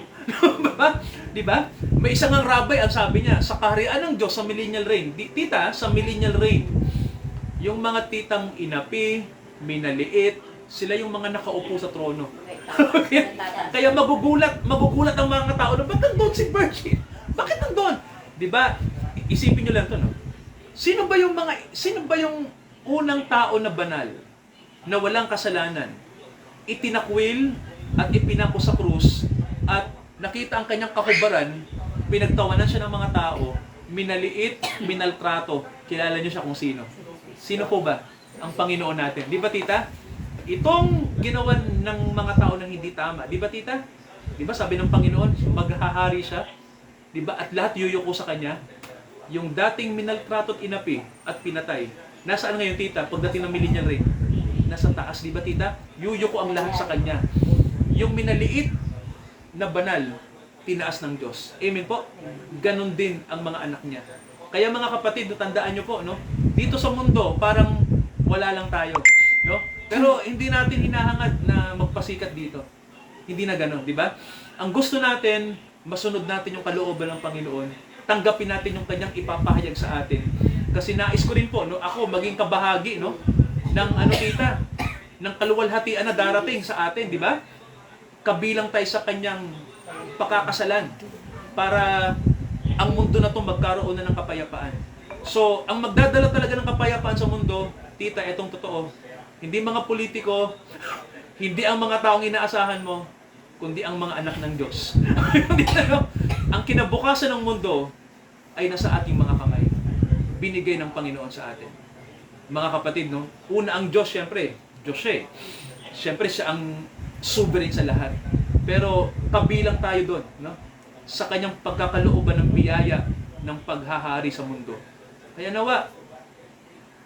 Di ba? May isang ang rabay, ang sabi niya, sa kaharian ng Diyos sa millennial reign. Tita, sa millennial reign, yung mga titang inapi, minaliit, sila yung mga nakaupo sa trono. Kaya magugulat ang mga tao na, ba't nandun si Virgin? Bakit nandun? Di ba? Isipin nyo lang to, no? Sino ba yung unang tao na banal na walang kasalanan? Itinakwil at ipinako sa krus at nakita ang kanyang kahubaran, pinagtawanan siya ng mga tao, minaliit, minaltrato. Kilala niyo siya kung sino. Sino po ba? Ang Panginoon natin. Di ba Tita? Itong ginawan ng mga tao ng hindi tama. Di ba Tita? Di ba sabi ng Panginoon, maghahari siya? Di ba? At lahat yuyuko sa kanya. Yung dating minaltrato at inapi at pinatay. Nasaan ngayon Tita? Pagdating ng millennial reign. Nasa taas. Di ba Tita? Yuyuko ang lahat sa kanya. Yung minaliit na banal, tinaas ng Diyos. Amen po? Ganon din ang mga anak niya. Kaya mga kapatid, tandaan nyo po, no? Dito sa mundo, parang wala lang tayo. No? Pero hindi natin hinahangad na magpasikat dito. Hindi na ganon, di ba? Ang gusto natin, masunod natin yung kalooban ng Panginoon. Tanggapin natin yung kanyang ipapahayag sa atin. Kasi nais ko rin po, no? Ako, maging kabahagi, no? Ng Tita? Ng kaluwalhatian na darating sa atin, di ba? Kabilang tayo sa kanyang pakakasalan para ang mundo na ito magkaroon na ng kapayapaan. So, ang magdadala talaga ng kapayapaan sa mundo, Tita, itong totoo, hindi mga politiko, hindi ang mga taong inaasahan mo, kundi ang mga anak ng Diyos. Hindi ano, ang kinabukasan ng mundo ay nasa ating mga kamay. Binigay ng Panginoon sa atin. Mga kapatid, no? Una ang Diyos, syempre. Diyos siya eh. Syempre siya ang sovereign sa lahat. Pero kabilang tayo doon, no? Sa kanyang pagkakalooban ng biyaya ng paghahari sa mundo. Kaya nawa,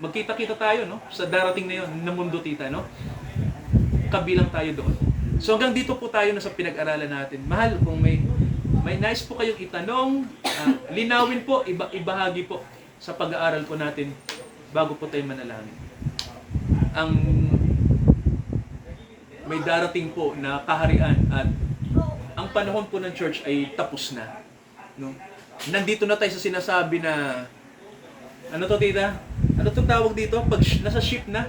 magkita-kita tayo, no? Sa darating na yun, na mundo, tita, no? Kabilang tayo doon. So hanggang dito po tayo na sa pinag-aralan natin. Mahal, kung may nais po kayong itanong, linawin po, ibahagi po sa pag-aaral po natin bago po tayo manalangin. Ang may darating po na kaharian at ang panahon po ng church ay tapos na. No? Nandito na tayo sa sinasabi na ano to, tita? Ano to tawag dito? Pag nasa ship na?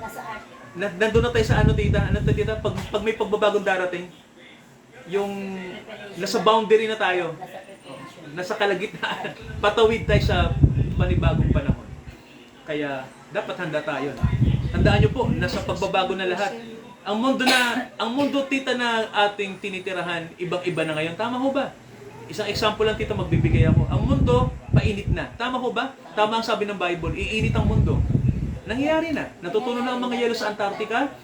Nasa art. Nandun na tayo sa ano, tita? Ano to, tita? Pag may pagbabagong darating, yung nasa boundary na tayo. Nasa preparation. Nasa kalagitnaan. Patawid tayo sa panibagong panahon. Kaya dapat handa tayo. Tandaan nyo po, nasa pagbabago na lahat. Ang mundo, tita, na ating tinitirahan, ibang-iba na ngayon. Tama ho ba? Isang example lang, tita, magbibigay ako. Ang mundo, painit na. Tama ho ba? Tama ang sabi ng Bible, iinit ang mundo. Nangyayari na. Natutunan na ang mga yelo sa Antarctica.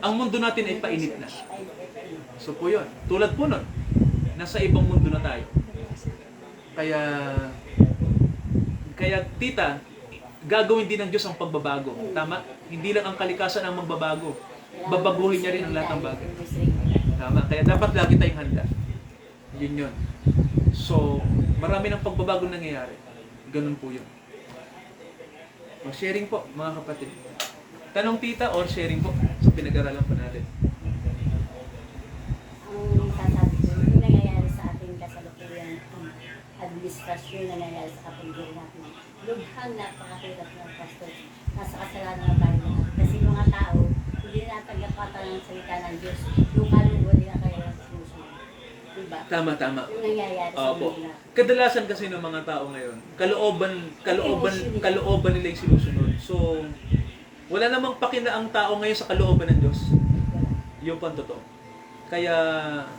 Ang mundo natin ay painit na. So po yun. Tulad po nun. Nasa ibang mundo na tayo. Kaya tita, gagawin din ng Diyos ang pagbabago. Tama? Hindi lang ang kalikasan ang magbabago. Babaguhin niya rin ang lahat ng bagay. Tama? Kaya dapat lagi tayong handa. Yun yun. So, marami ng pagbabago nangyayari. Ganun po yun. Sharing po, mga kapatid. Tanong tita or sharing po sa pinag-aralan po natin. Ang sasabi ko, yung nangyayari sa ating kasalukuyan administrasyon na nangyayari sa kapaligiran natin. Lubhang napakahirap ng pastor. Nasa kasalanan na tayo lahat. Kasi mga tao, hindi na tagapatan ng salita ng Diyos. Yung kaluluwa nila kaya sinusunod. Diba? Tama. Yung nangyayari sa Opo. kanila. Kadalasan kasi ng mga tao ngayon, kalooban nila yung sinusunod. So, wala namang pakina ang tao ngayon sa kalooban ng Diyos. Yun po ang totoo. Kaya,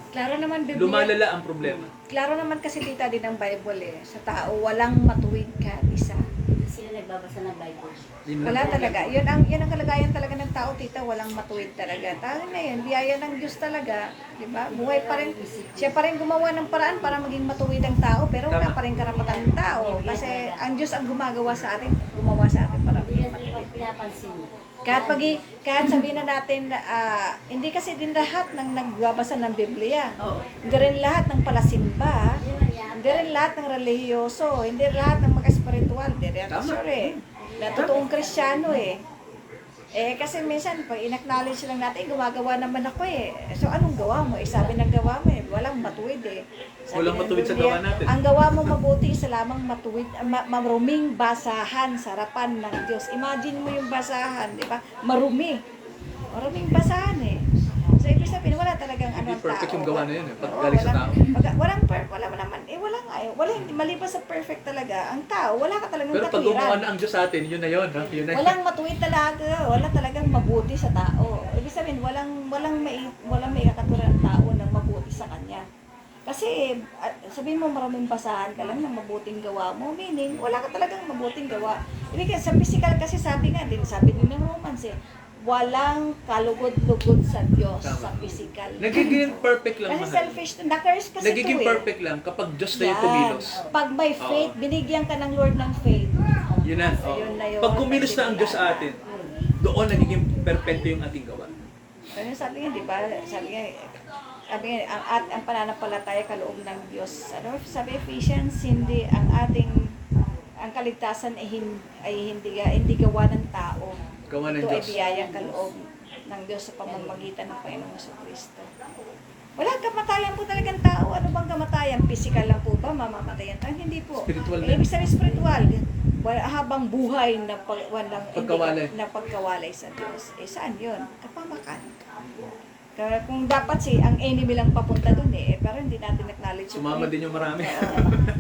Klaro naman Biblia. lumalala ang problema. Klaro naman kasi tita din ng Bible eh. Sa tao, walang matuwid ka isa. Sila nagbabasa ng Bible. Yun lang. Wala talaga. Yun ang kalagayan talaga ng tao, tita. Walang matuwid talaga. Tawag na yun. Biyaya ng Diyos talaga. Diba? Buhay pa rin. Siya pa rin gumawa ng paraan para maging matuwid ang tao. Pero wala Tama. pa rin karapatan ng tao. Kasi ang Diyos ang gumagawa sa atin. Gumawa sa atin para Hindi maging natin matuwid. pinapansin. Kahit sabihin na natin, hindi kasi din lahat ng nagbabasa ng Biblia. Oo. Hindi rin lahat ng palasimba. Hindi rin lahat ng relihiyoso. Hindi rin lahat ng mga-espiritual. Hindi rin Tama. sure na totoong Kristiyano eh. Kasi minsan, pag in-acknowledge lang natin, gumagawa naman ako eh. So, anong gawa mo? Sabi ng gawa mo eh, walang matuwid eh. Walang ng matuwid sa Biblia, gawa natin. Ang gawa mo mabuti sa lamang matuwid, maruming basahan sa harapan ng Diyos. Imagine mo yung basahan, di ba? Marumi. Maruming basahan eh. So, ibig sabihin, wala talagang Hindi ano ang perfect tao. yung gawa na yun eh, pag Oo, galing sa walang- tao. wala naman. Wala nga eh. Wala, maliban sa perfect talaga. Ang tao, wala ka talagang Pero pag gumawa katwiran. na ang Diyos sa atin, yun na yun. Ha? Yun na yun. Walang matuwid talaga. Wala talagang mabuti sa tao. Ibig sabihin, walang may katwiran ng tao na mabuti sa kanya. Kasi, sabihin mo maraming basahan ka lang ng mabuting gawa mo, meaning, wala ka talagang mabuting gawa. Ibig sa physical kasi sabi din ng Romans eh, walang kalugod-lugod sa Diyos Tama. sa physical. Nagiging perfect lang, Kasi mahal. selfish, na-curse kasi Nagiging ito eh. perfect lang kapag Diyos na yung Yan. kumilos. Pag may faith, binigyan ka ng Lord ng faith. Yun na. So, oo. yun na yun. Pag kumilos na ang Diyos sa atin, doon nagiging perfecto yung ating gawa. Ano sabi nga, di ba? Sabi nga, ang pananampalataya kaloob ng Diyos. Ano sabi Ephesians, ang kaligtasan ay hindi gawa ng tao. Gawa ng Ito ay Diyos. biyayang kaloob ng Diyos sa pamamagitan ng Panginoong Kristo. Wala kamatayan po talagang tao. Ano bang kamatayan? Physical lang po ba? Mamamatayan tayo? Hindi po. Spiritual din. Ibig sabihin spiritual. Habang buhay na Pagkawalay. na pagkawalay sa Diyos. Saan yun? Kapamakan. Kung dapat ang enemy lang papunta dun pero hindi natin acknowledge yung Sumama faith. din yung marami.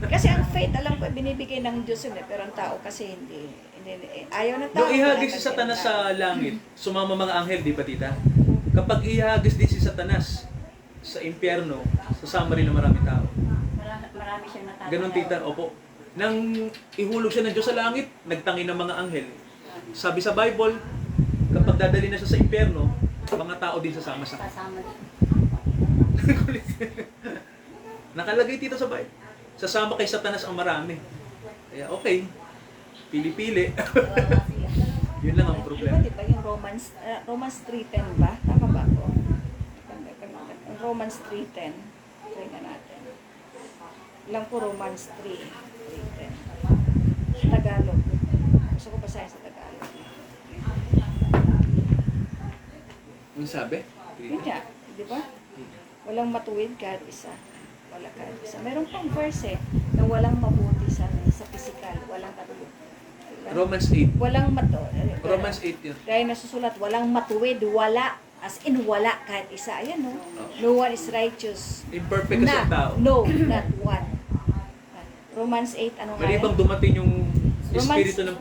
Kasi ang faith, alam ko, binibigay ng Diyos yun pero ang tao kasi hindi ayaw ng tao. Nung ihagis si kailangan Satanas ng tao. sa langit, sumama mga anghel, di ba tita? Kapag ihagis din si Satanas sa impyerno, sasama rin ng maraming tao. Marami siyang natatanaw. Ganon tita, opo. Nang ihulog siya ng Diyos sa langit, nagtangi ng mga anghel. Sabi sa Bible, kapag dadali na siya sa impyerno, mga tao din sasama sa Kasama din. Kulit. Nakalagay dito sa Bible. Sasama kay Satanas ang marami. Kaya okay, pili-pili. Kawawa siya. Yun lang ang Di ba, problema. di ba yung Romans 3:10 ba? Tama ba ako? Romans 3:10. Try na natin. Lang po Romans 3:10. Sa Tagalog. Gusto ko basahin sa Tagalog. Ang sabi? Yun nga, di ba? Walang matuwid kahit isa. Wala kahit isa. Meron pang verse na walang mabuti sa physical. Walang katulog. Romans 8. Walang Romans 8 yun. Kaya nasusulat, walang matuwid, wala. As in, wala kahit isa. Ayan, no? No one is righteous. Imperfect kasi ang tao. No, not one. Romans 8, ano nga Malibang yan? dumating yung Romans- Espiritu ng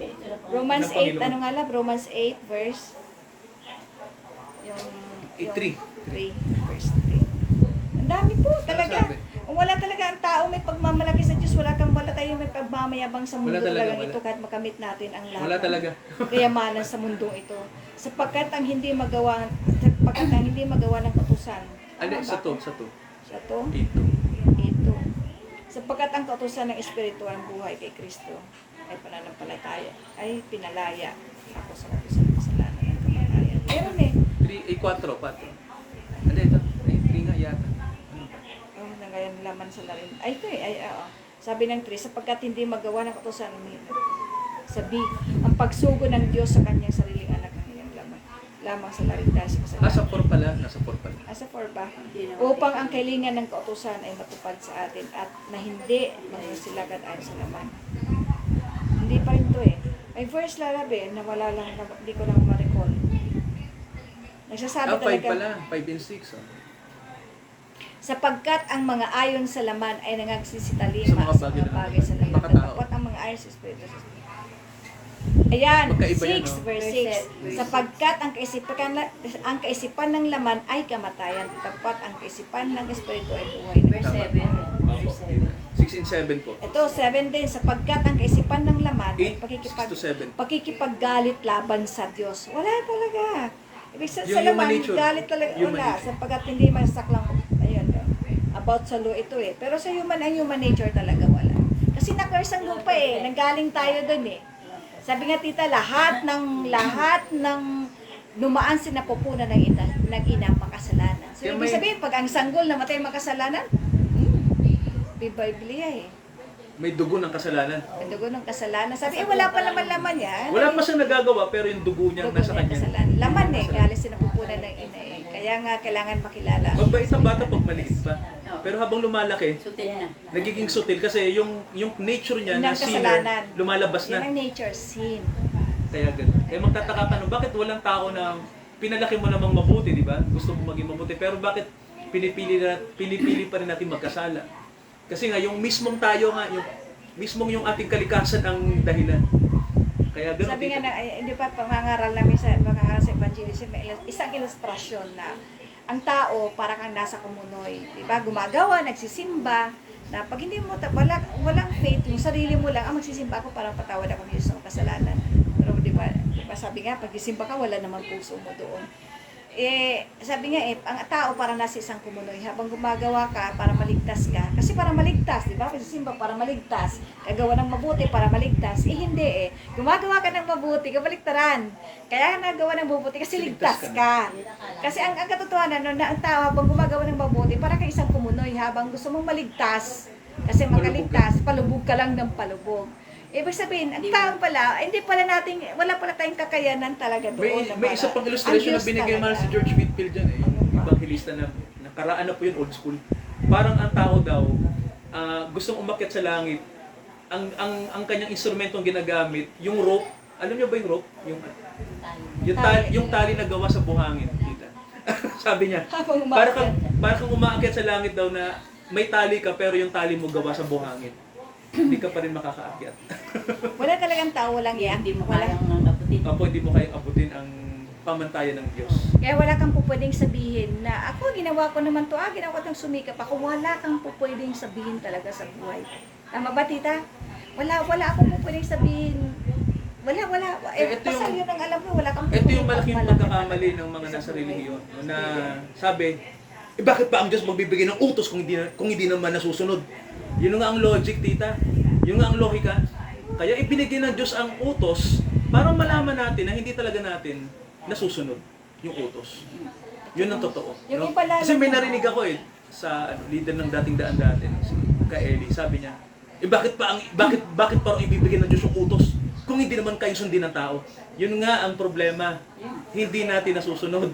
Romans ng 8, Panginoon. ano nga lang? Romans 8, verse... Yung... 8:3. 3, verse 3. Ang dami po, talaga. sabi? Kung wala talaga ang tao may pagmamalaki sa Diyos, wala tayong may pagmamayabang sa mundo Wala talaga, talagang wala. ito kahit makamit natin ang lahat. Wala talaga. Kayamanan sa mundong ito. Sapagkat ang hindi magawa ng kautusan. Ano, Tama sa ba? to, sa to. Sa to? 8. Ito. Sapagkat ang kautusan ng Espiritu ang buhay kay Kristo ay pananampalataya, ay pinalaya ako sa kautusan ng kasalanan ng kamatayan. Meron eh. 4. Ano ito? 3 nga yata. Ano ba? Yung nangayon laman sa larin. Ay, ito eh. Ay, oo. Sabi ng 3, sapagkat hindi magawa ng kautusan sabi, ang pagsugo ng Diyos sa kanyang sariling anak ang iyang lamang sa larindas sa Sa kasalanan. 4 pala. Nasa 4 pala. Asa 4 ba? Hindi naman. Upang ang kailangan ng kautusan ay matupad sa atin at na hindi magsilagan ayon sa laman. Hindi pa rin to eh. May verse lalabi na wala lang, hindi ko lang ma-recall. Nagsasabi 5 talaga, pala. 5 and 6. Oh. sapagkat ang mga ayon sa laman ay Sa nangagsisitalima mga bagay sa ng laman. makatao. Tapat ang mga ayon sa Espiritu. Ayan, Magkaiba 6, yan, no? verse Verse 6. Sapagkat ang kaisipan ng laman ay kamatayan, tapat ang kaisipan ng Espiritu ay buhay. Verse 7. Opo. Verse 7. 6 and 7 po. Ito, 7 din, sapagkat ang kaisipan ng laman ay 8, 6 to 7. pakikipaggalit laban sa Diyos. Wala talaga. Ibig sa Yung laman, human nature. galit talaga. Human Wala, nature. sapagkat hindi masaklang, ayun, about sa law ito eh. Pero sa human nature talaga wala. Kasi na-curse ang lupa eh. Nanggaling tayo dun eh. Sabi nga tita, lahat ng numaan sinapupunan ng ina makasalanan. So, Kaya ibig may- sabihin, pag ang sanggol namatay makasalanan, Biblia eh. May dugo ng kasalanan. Ang dugo ng kasalanan. Sabi, wala pa naman laman yan. Wala pa siyang nagagawa pero yung dugo niya Dugo nasa ng kanya. kasalanan. Laman eh, galing sinapupunan ng ina eh. Kaya nga, kailangan makilala. Mabait ang bata pag maliit pa. Pero habang lumalaki, Sutil na. nagiging sutil kasi yung nature niya na Ng sinner, kasalanan. lumalabas Yan na. ang nature, sin. Kaya ganun. Kaya magtataka ka, no, bakit walang tao na pinalaki mo namang mabuti, di ba? Gusto mo maging mabuti. Pero bakit pinipili pa rin natin magkasala? Kasi nga, yung mismong tayo nga, yung ating kalikasan ang dahilan. Kaya ganun. Sabi nga, tita. hindi pa pangangaral namin sa evangelism, may isang ilustrasyon na ang tao para kang nasa kumunoy. Diba? Gumagawa, nagsisimba, na pag hindi mo, walang faith, yung sarili mo lang, magsisimba ako para patawad ako ng Diyos ng kasalanan. Pero diba sabi nga, pag isimba ka, wala namang puso mo doon. Sabi nga ang tao parang nasa isang kumunoy. Habang gumagawa ka para maligtas ka. Kasi para maligtas, di ba? Pagsisimba para maligtas. Gagawa ng mabuti para maligtas. Hindi eh. Gumagawa ka ng mabuti, kabaliktaran. Kaya nagawa ng mabuti kasi ligtas ka. Kasi ang katotohanan na ang tao habang gumagawa ng mabuti, para kang isang kumunoy. Habang gusto mong maligtas, kasi makaligtas, palubog ka lang ng palubog. Ibig sabihin, ang tao pala, wala pala tayong kakayanan talaga doon. May isa pang illustration na Ang Diyos binigay man talaga. si George Whitfield dyan eh. Yung evangelista na nakaraan na po yun, old school. Parang ang tao daw, gustong umakyat sa langit, ang kanyang instrumentong ginagamit, yung rope, alam niyo ba yung rope? Yung tali na gawa sa buhangin. Kita. Sabi niya, Habang para umakyat. kang umaakyat sa langit daw na may tali ka pero yung tali mo gawa sa buhangin. Hindi ka pa rin makakaakyat. Wala talagang tao, walang yan. Hindi mo Walang- kayang abutin. Apo, hindi mo kayang abutin ang pamantayan ng Diyos. Kaya wala kang po pwedeng sabihin na ako ginawa ko naman to, ginawa ko itong sumikap ako. Wala kang po pwedeng sabihin talaga sa buhay. Tama ba, tita? Wala akong po pwedeng sabihin. Wala. Ito Basta yung- yun ang alam mo, wala kang po Ito yung pwedeng malaking pagmalaki pagkakamali talaga ng mga sa nasa buhay. relihiyon na sabi, bakit ba ang Diyos magbibigay ng utos kung hindi naman nasusunod? Yun nga ang logic, tita. Yun nga ang logika. Kaya ibinigay ng Diyos ang utos para malaman natin na hindi talaga natin nasusunod yung utos. Yun ang totoo. Yung No? iba lalo Kasi may na- narinig ako sa leader ng dating daan dati, si Kaeli, sabi niya, bakit parang ibibigay ng Diyos yung utos kung hindi naman kayo sundin ng tao? Yun nga ang problema. Hindi natin nasusunod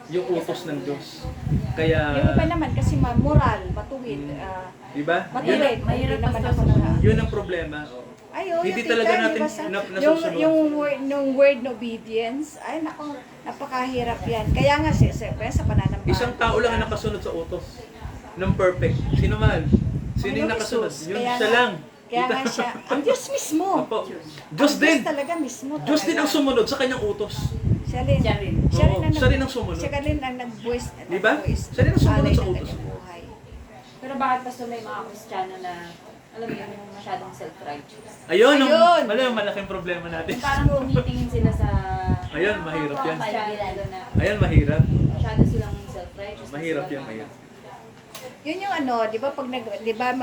yung utos ng Diyos. Kaya, Yung iba naman kasi moral, matuwid. di ba? Matuwid. mahirap Hindi naman basta ako sumunod. na. Yun ang problema. Oo. Ayun, Hindi yung talaga tita, natin di ba sa- nasusunod. yung word na obedience, ay nako, napakahirap yan. Kaya nga, siyempre, sa pananambahan. Isang tao lang ang nakasunod sa utos ng perfect. Sino man? Sino yung nakasunod? Yun siya lang. Kaya nga siya, ang Diyos mismo. Opo. Ang Diyos din. talaga mismo. Diyos din talaga. ang sumunod sa kanyang utos. Siya rin. Siya rin. Oo, siya rin ang sumunod. Siya rin ang nag-voice. Di ba? Siya rin ang sumunod sa utos. Buhay. Pero bakit pa may mga Kristiyano na, alam mo yun, yung masyadong self-righteous? Ayun, Ayun. ang malaking problema natin. Yung parang tumitingin sila sa... Ayun, mahirap yan. Kristiyano na Ayun, mahirap. masyado silang self-righteous. Mahirap Sila yan, mga- mahirap. Yun yung ano, di ba pag di ba,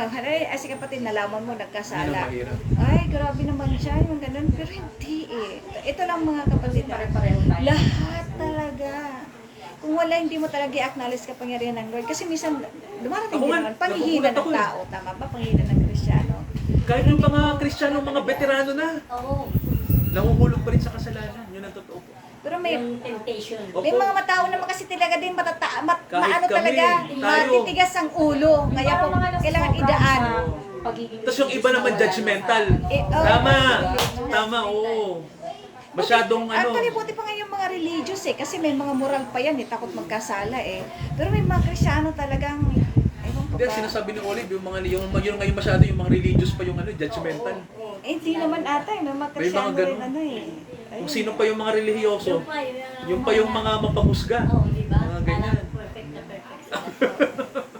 si kapatid nalaman mo Yun nagkasala. ang mahirap. Ay, grabe naman siya, yung ganun. Pero hindi eh. Ito lang mga kapatid. Pare-pareho tayo. Lahat talaga. Kung wala, hindi mo talaga i-acknowledge kapangyarihan ng Lord. Kasi minsan, dumarating Ako din nga, naman, panghihina nagugulat ng ako eh. tao. Tama ba? Panghihina ng Kristyano. Kahit yung mga Kristiyano, mga veterano na, Oo. nahuhulog pa rin sa kasalanan. Yun ang totoo po. Pero may Yung temptation. may mga matao naman kasi talaga din Kahit maano kami, talaga, tayo. matitigas ang ulo. Kaya po, Parang mga kailangan nasosobrahan idaan. sa pagiging Tapos yung iba naman judgmental. Oh, Tama. diba? Tama, oo. Masyadong ano. Actually, buti pa nga yung mga religious eh. Kasi may mga moral pa yan eh. Takot magkasala eh. Pero may mga Kristyano talagang, ewan ko Hindi, ba. sinasabi ni Olive, yung ngayon masyado yung mga religious pa yung judgmental. Eh, hindi naman ata eh. May mga Kristyano ganun. rin ano eh. Kung sino pa yung mga relihiyoso, yung pa yung mga mapahusga. Oo, di ba? Mga ganyan. Perfect na perfect.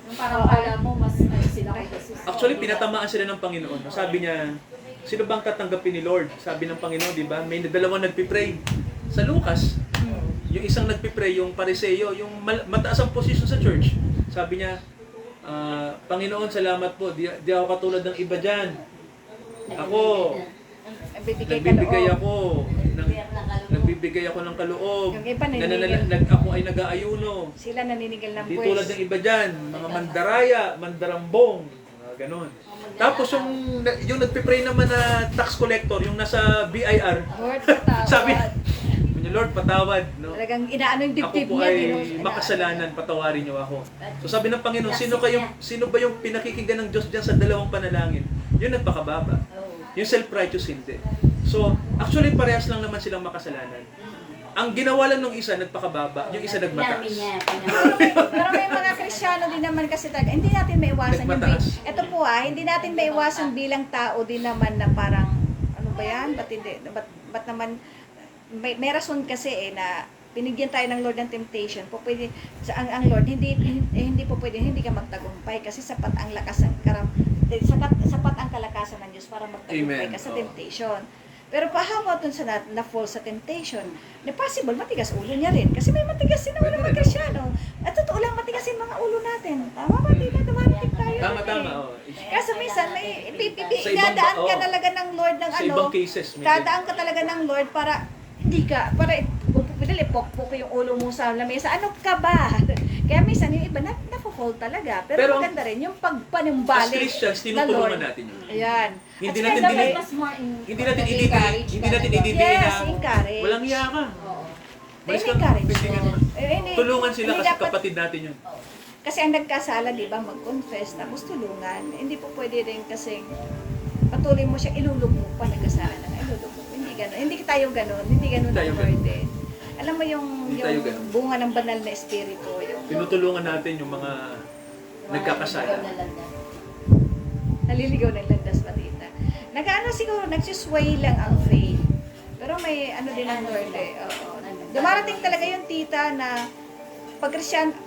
Yung parang kala mo, mas ano sila kay Jesus. Actually, pinatamaan sila ng Panginoon. Sabi niya, sino bang tatanggapin ni Lord? Sabi ng Panginoon, di ba? May dalawang nagpipray. Sa Lucas, yung isang nagpipray, yung Pariseo, yung mataas ang posisyon sa church. Sabi niya, Panginoon, salamat po. Di ako katulad ng iba dyan. Ako, nagbibigay ako ng kaloob. Yung iba naninigil. Ako ay nag-aayuno. Sila naninigil ng Di buwis. tulad ng iba dyan, mga mandaraya, mandarambong, mga ganon. Tapos yung nagpipray naman na tax collector, yung nasa BIR, Lord, patawad. sabi niya, Lord, patawad. No? Talagang inaano yung Ako dibdib po niya. ay inaano. makasalanan, patawarin niyo ako. So sabi ng Panginoon, sino ba yung pinakikinggan ng Diyos dyan sa dalawang panalangin? Yung nagpakababa. Yung self-righteous hindi. So, actually parehas lang naman silang makasalanan. Ang ginawa lang ng isa, nagpakababa, yung isa nagmataas. Pero may mga Kristyano din naman kasi talaga, hindi natin maiwasan yung Nagmataas. ito po hindi natin maiwasan bilang tao din naman na parang, ano ba yan? Ba't naman, may rason kasi na binigyan tayo ng Lord ng temptation. Po pwede, ang Lord, hindi po pwede, hindi ka magtagumpay kasi sapat ang lakas ng sapat ang kalakasan ng Diyos para magtagumpay Amen. ka sa Oo. temptation. Pero pahawa dun sa na-fall sa temptation, na possible, matigas ulo niya rin. Kasi may matigas din naman Pwede mga rin, Kristyano. At totoo lang, matigas yung mga ulo natin. Tama ba? Di ba? Dumarating tayo. Tama, nun tama. eh. Oh. Kasi minsan, may Sa ibang- dadaan ka oo. talaga ng Lord ng Sa ano. ibang cases, may Dadaan ka talaga ng Lord para pinili, pokpok yung ulo mo sa lamesa. Ano ka ba? Kaya minsan yung iba, na-fall talaga. Pero, Pero maganda rin, yung As pagpanimbalik Christians, na Lord. tinutulungan natin yun. Ayan. Hindi At natin saka dili- dapat Hindi natin ididili Yes, na encourage. walang hiya ka. Malis ka, encourage bibigyan mo. mo. Hindi, Tulungan sila hindi kasi dapat- kapatid natin yun. Kasi ang nagkasala, di ba, mag-confess, tapos tulungan. Hindi po pwede rin kasi patuloy mo siya, ilulubog pa, nagkasala na, ilulubog. Hindi gano'n. Hindi tayo gano'n. Hindi gano'n Tayo ang Lord eh. Alam mo yung Hindi tayo ganun. bunga ng banal na espiritu. Yung Tinutulungan natin yung mga nagkakasala. naliligaw ng landas patita. Nag-ano siguro, nagsusway lang ang faith. Pero may ano din ang Lord eh. Oo. Dumarating talaga yung tita na pag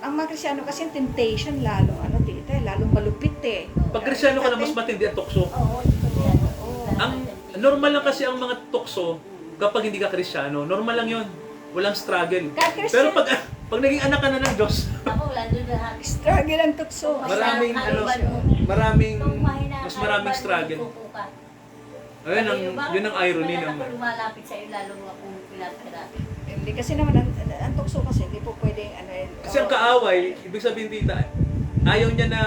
ang mga Krisyano kasi yung temptation lalo, tita, lalong malupit eh. Pag Kristyano ka na, mas matindi ang tukso. Oo, ito yan. Ang normal lang kasi ang mga tukso kapag hindi ka Kristyano. Normal lang yon. Walang struggle. Kahit Christian- Pero pag naging anak ka na ng Diyos, Ako, wala doon lahat. Struggle ang tukso. maraming mas maraming struggle. Ayun yun ang irony ng... naman. Ako lumalapit sa'yo, lalo akong pinapirapit. Hindi kasi naman, ang tukso kasi, hindi po pwedeng Kasi ang kaaway, ibig sabihin tita, ayaw niya na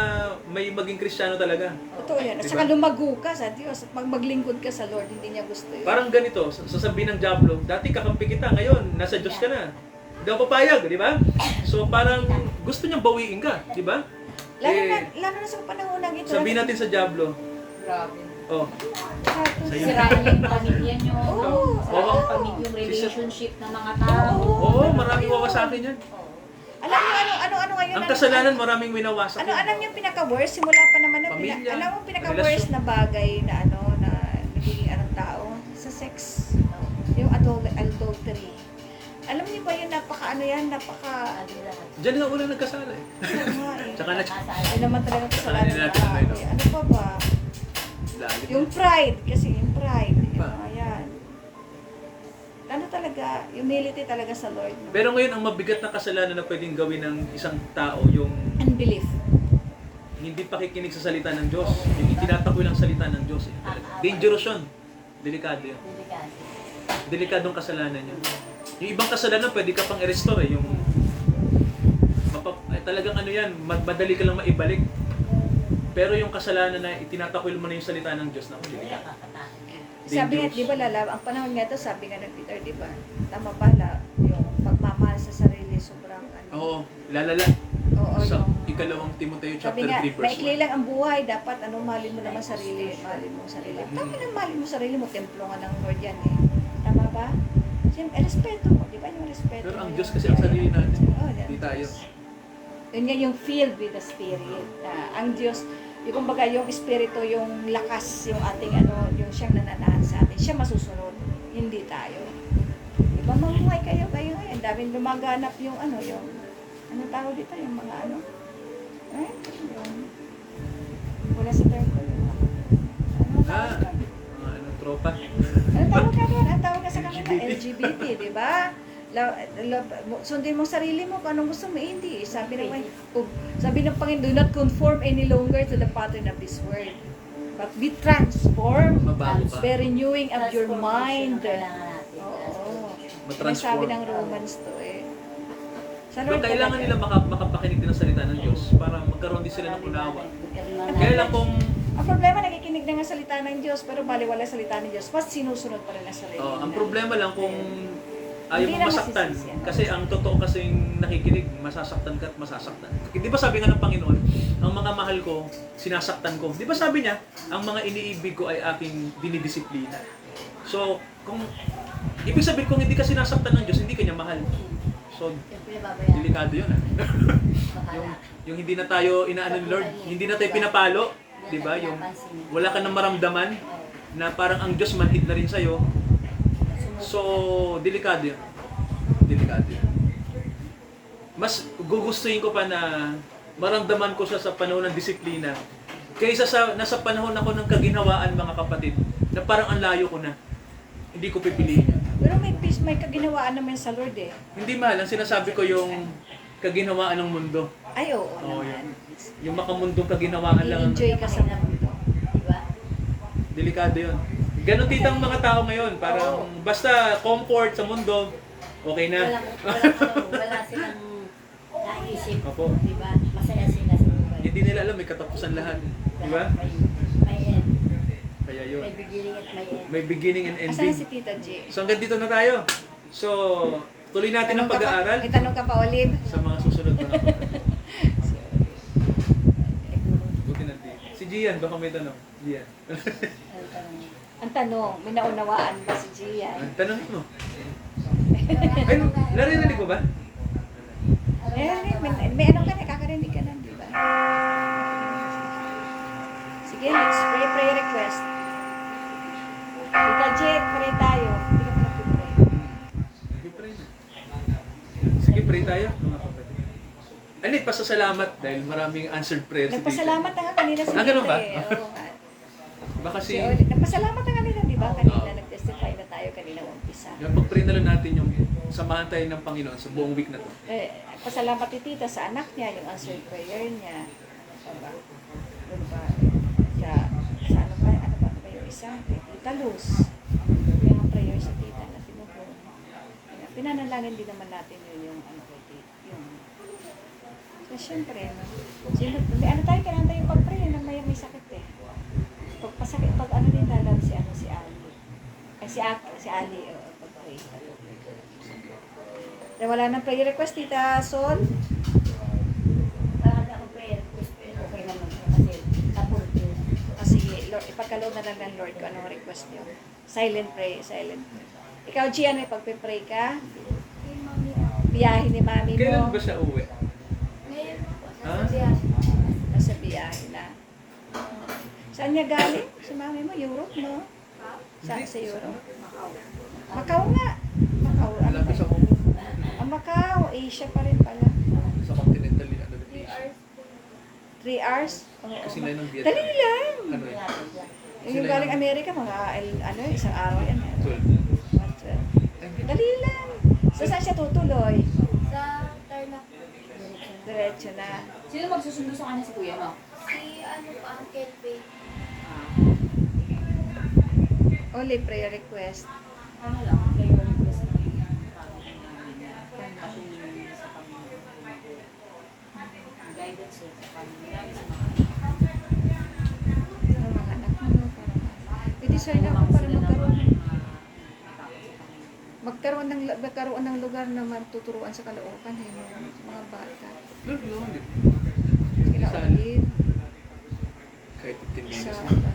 may maging Kristyano talaga. Totoo yan. At Diba? saka lumago ka sa Diyos. Pag maglingkod ka sa Lord, hindi niya gusto yun. Parang ganito, sasabihin ng Diablo, dati kakampi kita, ngayon, nasa Diyos ka na. Hindi ako papayag, di ba? So parang gusto niyang bawiin ka, di ba? Lalo na sa panahon ito. Sabihin natin sa Diablo, Grabe. oh, sa'yo. Sirain yung pamilya nyo. Oo. Sirain yung pamilya, yung relationship ng mga tao. Oo, maraming wawasakin yan. Alam niyo, ano ngayon? Ang kasalanan, maraming winawasak yan. Alam niyo yung pinaka-worst? Simula pa naman ng Pamilya, alam mo pinaka-worst relasyon. na bagay na na nagiging tao? Sa sex. Yung adultery. Alam niyo ba yun, napaka. Ano lahat. Diyan nga unang nagkasala eh. Tsaka na Ay naman talaga kasalanan Hindi natin ng tao. Ano pa ba? lalim. Yung pride, kasi yung pride. Pa. Ayan. Ano talaga, humility talaga sa Lord. No? Pero ngayon, ang mabigat na kasalanan na pwedeng gawin ng isang tao, yung Unbelief. hindi pakikinig sa salita ng Diyos. Yung itinatakwil ang salita ng Diyos. Eh. Dangerous yun. Delikado yun. Delikado. Delikadong kasalanan yun. Yung ibang kasalanan, pwede ka pang i-restore eh. Yung talagang ano yan, madali ka lang maibalik. Pero yung kasalanan na itinatakwil mo na yung salita ng Diyos, naku, delikado. Sabi nga, Dangerous. di ba ang panahon nga to, sabi nga ng Peter, di ba? Tama pala, yung pagmamahal sa sarili, sobrang Oo, lalala. Oo, Sa yung- ikalawang Timoteo Sabi chapter nga, 3 verse maikli 1. lang ang buhay, dapat mahalin mo naman sarili, mahalin mo sarili. Tama na mahalin mo sarili mo, templo nga ng Lord yan eh. Tama ba? Siyempre, respeto mo, di ba yung respeto Pero ang mo Diyos yung- kasi ang sarili natin. Oo, yan. Hindi tayo. Yun nga yung filled with the Spirit. Ang Diyos, yung kumbaga yung Espiritu, yung lakas, yung ating yung siyang nananahan sa atin, siya masusunod, hindi tayo. Diba, mamuhay kayo ngayon. Daming lumaganap yung anong tawag dito, yung mga yung, wala sa term ko, yung Ah, tawag doon? ano, tropa. Ano tawag ka doon? Ang tawag nga sa kanila, LGBT. LGBT, di ba? Sundin mo sarili mo kung anong gusto mo, hindi. Sabi ng Panginoon, do not conform any longer to the pattern of this world. But be transformed Mabago ka. by renewing of your mind. Kailangan natin. Oo. Matransform. Sabi ng Romans to eh. Sa Pero Lord kailangan talaga. nila makapakinig din ng salita ng Diyos para magkaroon din sila ng unawa. Kaya lang kung Ang problema, nakikinig na nga salita ng Diyos, pero baliwala salita ng Diyos, mas sinusunod pa rin ang sarili ang nila. problema lang kung ayaw Hindi mo na masaktan. masisisi yan. Kasi ang totoo kasing nakikinig, masasaktan ka at masasaktan. Di ba sabi nga ng Panginoon, ang mga mahal ko, sinasaktan ko. Di ba sabi niya, ang mga iniibig ko ay aking dinidisiplina. So, ibig sabihin kung hindi ka sinasaktan ng Diyos, hindi ka niya mahal. So, Siyempre, babayaran. delikado yun. yung hindi na tayo inaano ni Lord, hindi na tayo pinapalo, di ba? Yung wala ka nang maramdaman na parang ang Diyos manhid na rin sa'yo. So, delikado yun. Delikado yun. Mas gugustuhin ko pa na maramdaman ko siya sa panahon ng disiplina kaysa sa nasa panahon ako ng kaginhawaan, mga kapatid, na parang ang layo ko na. Hindi ko pipiliin yun. Pero may peace, may kaginawaan naman sa Lord eh. Hindi mahal. Ang sinasabi ko yung kaginhawaan ng mundo. Ay, oo Oo, naman. Yung makamundong kaginhawaan lang. I-enjoy ka sa mundo. Diba? Delikado yun. Ganon titang mga tao ngayon. Parang basta comfort sa mundo, okay na. Wala silang naisip. Opo. Diba? Masaya sila sa buhay. Hindi nila alam, may katapusan lahat. Di ba? May end. Kaya yun. May beginning at may end. May beginning and Asan na si ending. Tita G? So hanggang dito na tayo. So, tuloy natin ang Tanong ka pa? pag-aaral May tanong ka pa, Olive? sa mga susunod na. Buti na din. Si Gian, baka may tanong. Gian. Ang tanong, may naunawaan ba si Gian? Tanongin mo. Ay, naririnig mo ba? May ano ka na, kakarinig ka na, di ba? Sige, let's pray, pray request. Tita J, pray tayo. Hindi ka pa nag-pray. Pray na. tayo, mga kapatid. Ano, pasasalamat dahil maraming answered prayers. si Tita. Nagpasalamat na nga kanina si Ganun ba? Tita eh. Oo nga. Baka Si si... Oli, nagpasalamat na kanina, di ba? Kanina Oo. nag-testify na tayo kanina umpisa. Yung pag-pray na lang natin yung samahan tayo ng Panginoon sa buong week na to. Pasalamat ni Tita sa anak niya, yung answered prayer niya. Diba? Doon ba? Sa ano ba yung isa? Kay Tita Luz. Yung mga prayer sa Tita na tinubo. Pinanalangin din naman natin yung ano kay Tita. Yung... So, syempre, no? Ano tayo, kailangan tayo pag-pray na may sakit eh. Pagpasakit, pag ano din lalab si Ali. Ay, si Ali, pag-pray. Dahil wala nang prayer request, Tita Sol. Wala akong prayer request. Okay naman. Kasi tapos Sige, Lord, ipagkaloob na lang ng Lord kung anong request niyo. Silent pray, silent pray. Ikaw, Gian, may pagpe-pray ka? Biyahe ni mami Kailan mo. ba siya uwi? ngayon po, Ha? Nasa biyahe na. Saan niya galing? Si mami mo, Europe, no? Saan sa Europe? Macau nga. Macau, ano Alam ko sa tayo? Macau, Asia pa rin pala. sa continental ano, 3 hours? Oo. kasi na ng Vietnam. Dali lang. Ano eh? Yung galing Amerika, mga isang araw yan. 12. Dali lang. So, saan siya tutuloy? Sa Tarlac. Diretso na. Sino magsusundo sa kanya si Kuya mo? Si ano pa, Uncle Faye. Only prayer request. Ano lang, prayer request na yung patuloy sa Panginoon. Guidance sa Panginoon. Sa mga Sa mga anak mo, no? Pwede sa'yo na ako para magkaroon ng lugar na matuturuan sa Caloocan, eh, no? Mga bata. Lord, yun. Sila Saan? Olive, Kahit 15 minutes sa... na.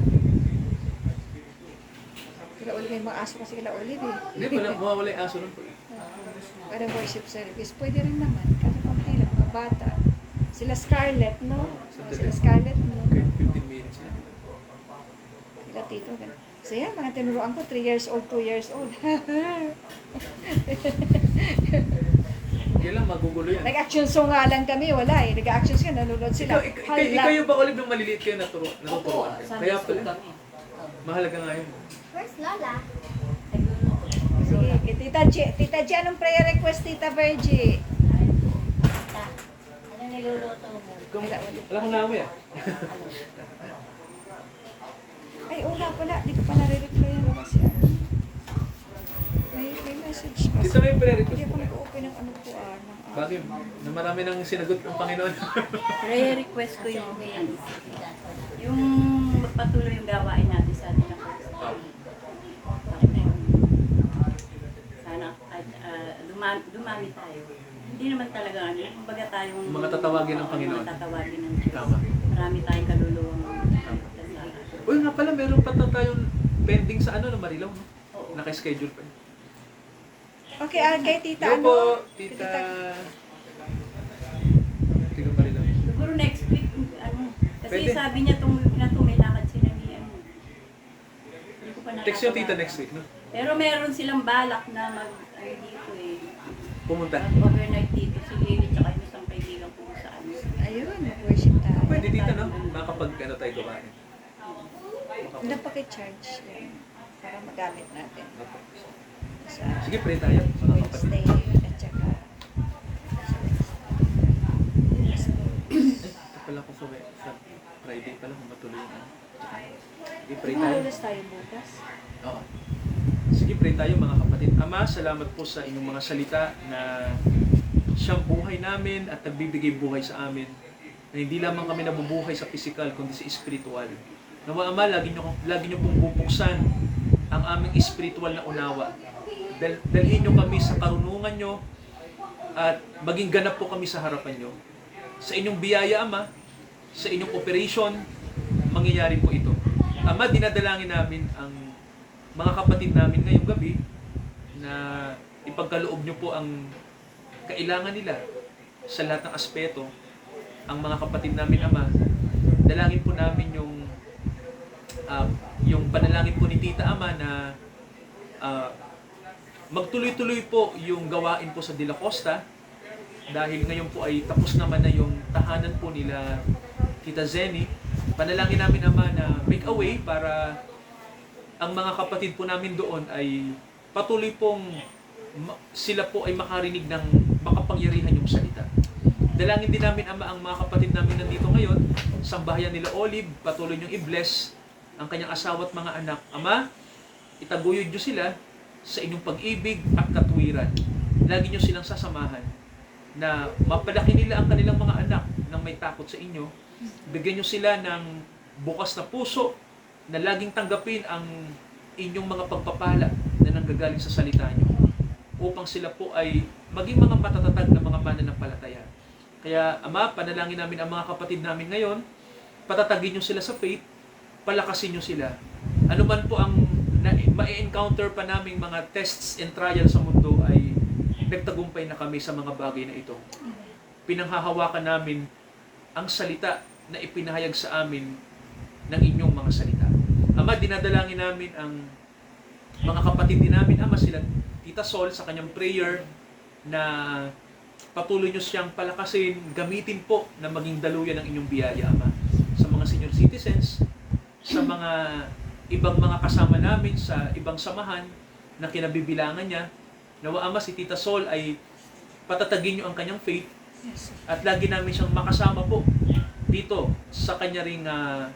Sila Olive, may mga aso kasi kila Olive, eh. Hindi, mawawala yung aso nun po. Para worship service, pwede rin naman. Kasi konti lang, mga bata. Sila Scarlett, no? Sila Scarlett, no? Kahit 15 minutes na. Sila Tito, ganun. So yan, mga tinuruan ko, 3 years old, 2 years old. Kailan magugulo yan. Nag-action song nga lang kami, wala eh. Nag-action sila, nanonood sila. Ikaw ba, Olive, nung maliliit kayo Opo, natuturuan kayo? Sunday Kaya school pala, kami. mahalaga nga yun. Where's Lola? Sige, Tita G, anong prayer request, Tita Virgie? ano niluluto mo? Wala kang namoy ah. Ay, wala pala. Di ko pa nare-reply yung kasi ano. May message pa. Dito may prayer request Hindi ako po. nag-open ng ano po Bakit? Na marami nang sinagot ng Panginoon. Prayer request ko yung magpatuloy yung gawain natin sa atin na sana dumami tayo. Hindi naman talaga ano, kumbaga tayong Mga tatawagin ng Panginoon. Mga tatawagin ng Diyos. Tama. Marami tayong kaluluwang Uy, nga pala, meron pa tayong pending sa ano, na Marilaw, no? Oo. Naka-schedule pa. Okay, kay Tita Hello ano? po, Tita... Tita Marilaw. Siguro next week, ano, kasi Pwede. sabi niya itong week na tumilakad sila ni ano. Hindi ko pa Text yung Tita nakatawagan. next week, no? Pero meron silang balak na mag, ano dito eh, Pumunta. mag-overnight dito. Si Lily tsaka yung isang kaibigan ko sa ano. Ayun, mag-worship tayo. Pwede dito, no? Makapag ano tayo gawain. Napaki-charge yan para magamit natin. Sa Sige, pray tayo, mga Wednesday kapatid. at saka Ito pala ko sa Friday pala, kung matuloy yung ano. Sige, pray tayo. Malulas tayo bukas. Oo. Sige, pray tayo mga kapatid. Ama, salamat po sa inyong mga salita na siyang buhay namin at nagbibigay buhay sa amin. Na hindi lamang kami nabubuhay sa physical, kundi sa spiritual. Nawa Ama, lagi nyo pong bubuksan ang aming spiritual na unawa. Dalhin nyo kami sa karunungan nyo at maging ganap po kami sa harapan nyo. Sa inyong biyaya, Ama, sa inyong operation, mangyayari po ito. Ama, dinadalangin namin ang mga kapatid namin ngayong gabi na ipagkaloob nyo po ang kailangan nila sa lahat ng aspeto. Ang mga kapatid namin, Ama, dalangin po namin yung panalangin po ni Tita Ama na magtuloy-tuloy po yung gawain po sa De La Costa dahil ngayon po ay tapos naman na yung tahanan po nila Tita Zenny. Panalangin namin, Ama, na make a way para ang mga kapatid po namin doon ay patuloy pong sila po ay makarinig ng makapangyarihan yung salita. Dalangin din namin, Ama, ang mga kapatid namin nandito ngayon, sambahayan nila Olive, patuloy niyong i-bless ang kanyang asawa at mga anak. Ama, itaguyod niyo sila sa inyong pag-ibig at katwiran. Lagi niyo silang sasamahan na mapalaki nila ang kanilang mga anak nang may takot sa inyo. Bigyan niyo sila ng bukas na puso na laging tanggapin ang inyong mga pagpapala na nanggagaling sa salita niyo upang sila po ay maging mga matatatag na mga mananampalataya. Kaya, Ama, panalangin namin ang mga kapatid namin ngayon, patatagin niyo sila sa faith, palakasin niyo sila. Ano man po ang ma-encounter pa naming mga tests and trials sa mundo ay nagtagumpay na kami sa mga bagay na ito. Pinanghahawakan namin ang salita na ipinahayag sa amin ng inyong mga salita. Ama, dinadalangin namin ang mga kapatid din namin, Ama, sila Tita Sol sa kanyang prayer na patuloy nyo siyang palakasin, gamitin po na maging daluyan ng inyong biyaya, Ama. Sa mga senior citizens, sa mga ibang mga kasama namin sa ibang samahan na kinabibilangan niya, nawa, Ama, si Tita Sol ay patatagin nyo ang kanyang faith at lagi namin siyang makasama po dito sa kanya ring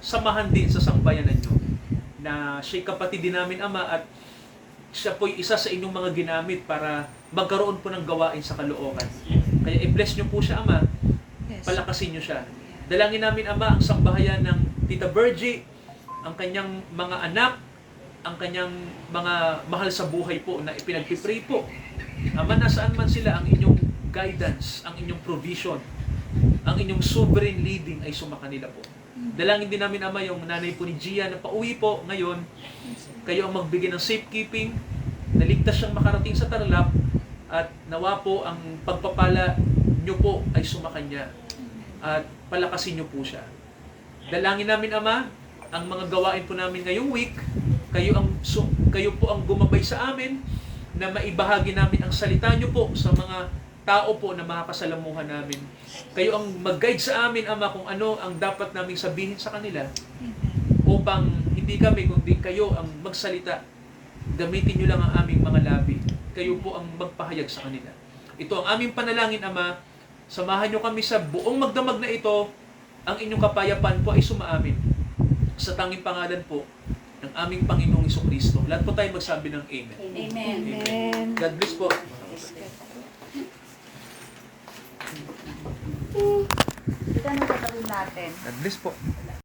samahan din sa sambayanan nyo na siya'y kapatid din namin, Ama, at siya po'y isa sa inyong mga ginamit para magkaroon po ng gawain sa Caloocan. Kaya i-bless nyo po siya, Ama, palakasin nyo siya. Dalangin namin, Ama, ang sambahayan ng Tita Virgie, ang kanyang mga anak, ang kanyang mga mahal sa buhay po na ipinagpipray po. Ama, nasaan man sila, ang inyong guidance, ang inyong provision, ang inyong sovereign leading ay sumakanila po. Dalangin din namin, Ama, yung nanay po ni Gia na pauwi po ngayon. Kayo ang magbigay ng safekeeping, naligtas siyang makarating sa Tarlac, at nawa po ang pagpapala nyo po ay sumakanya at palakasin nyo po siya. Dalangin namin, Ama, ang mga gawain po namin ngayong week, kayo po ang gumabay sa amin na maibahagi namin ang salita nyo po sa mga tao po na makakasalamuhan namin. Kayo ang mag-guide sa amin, Ama, kung ano ang dapat naming sabihin sa kanila upang hindi kami, kundi kayo ang magsalita. Gamitin nyo lang ang aming mga labi. Kayo po ang magpahayag sa kanila. Ito ang aming panalangin, Ama. Samahan nyo kami sa buong magdamag na ito. Ang inyong kapayapaan po ay sumaamin. Sa tanging pangalan po ng aming Panginoong Jesucristo. Lahat po tayo magsabi ng Amen. Amen. Amen. God bless po. Ito, ano gagawin natin? God bless po.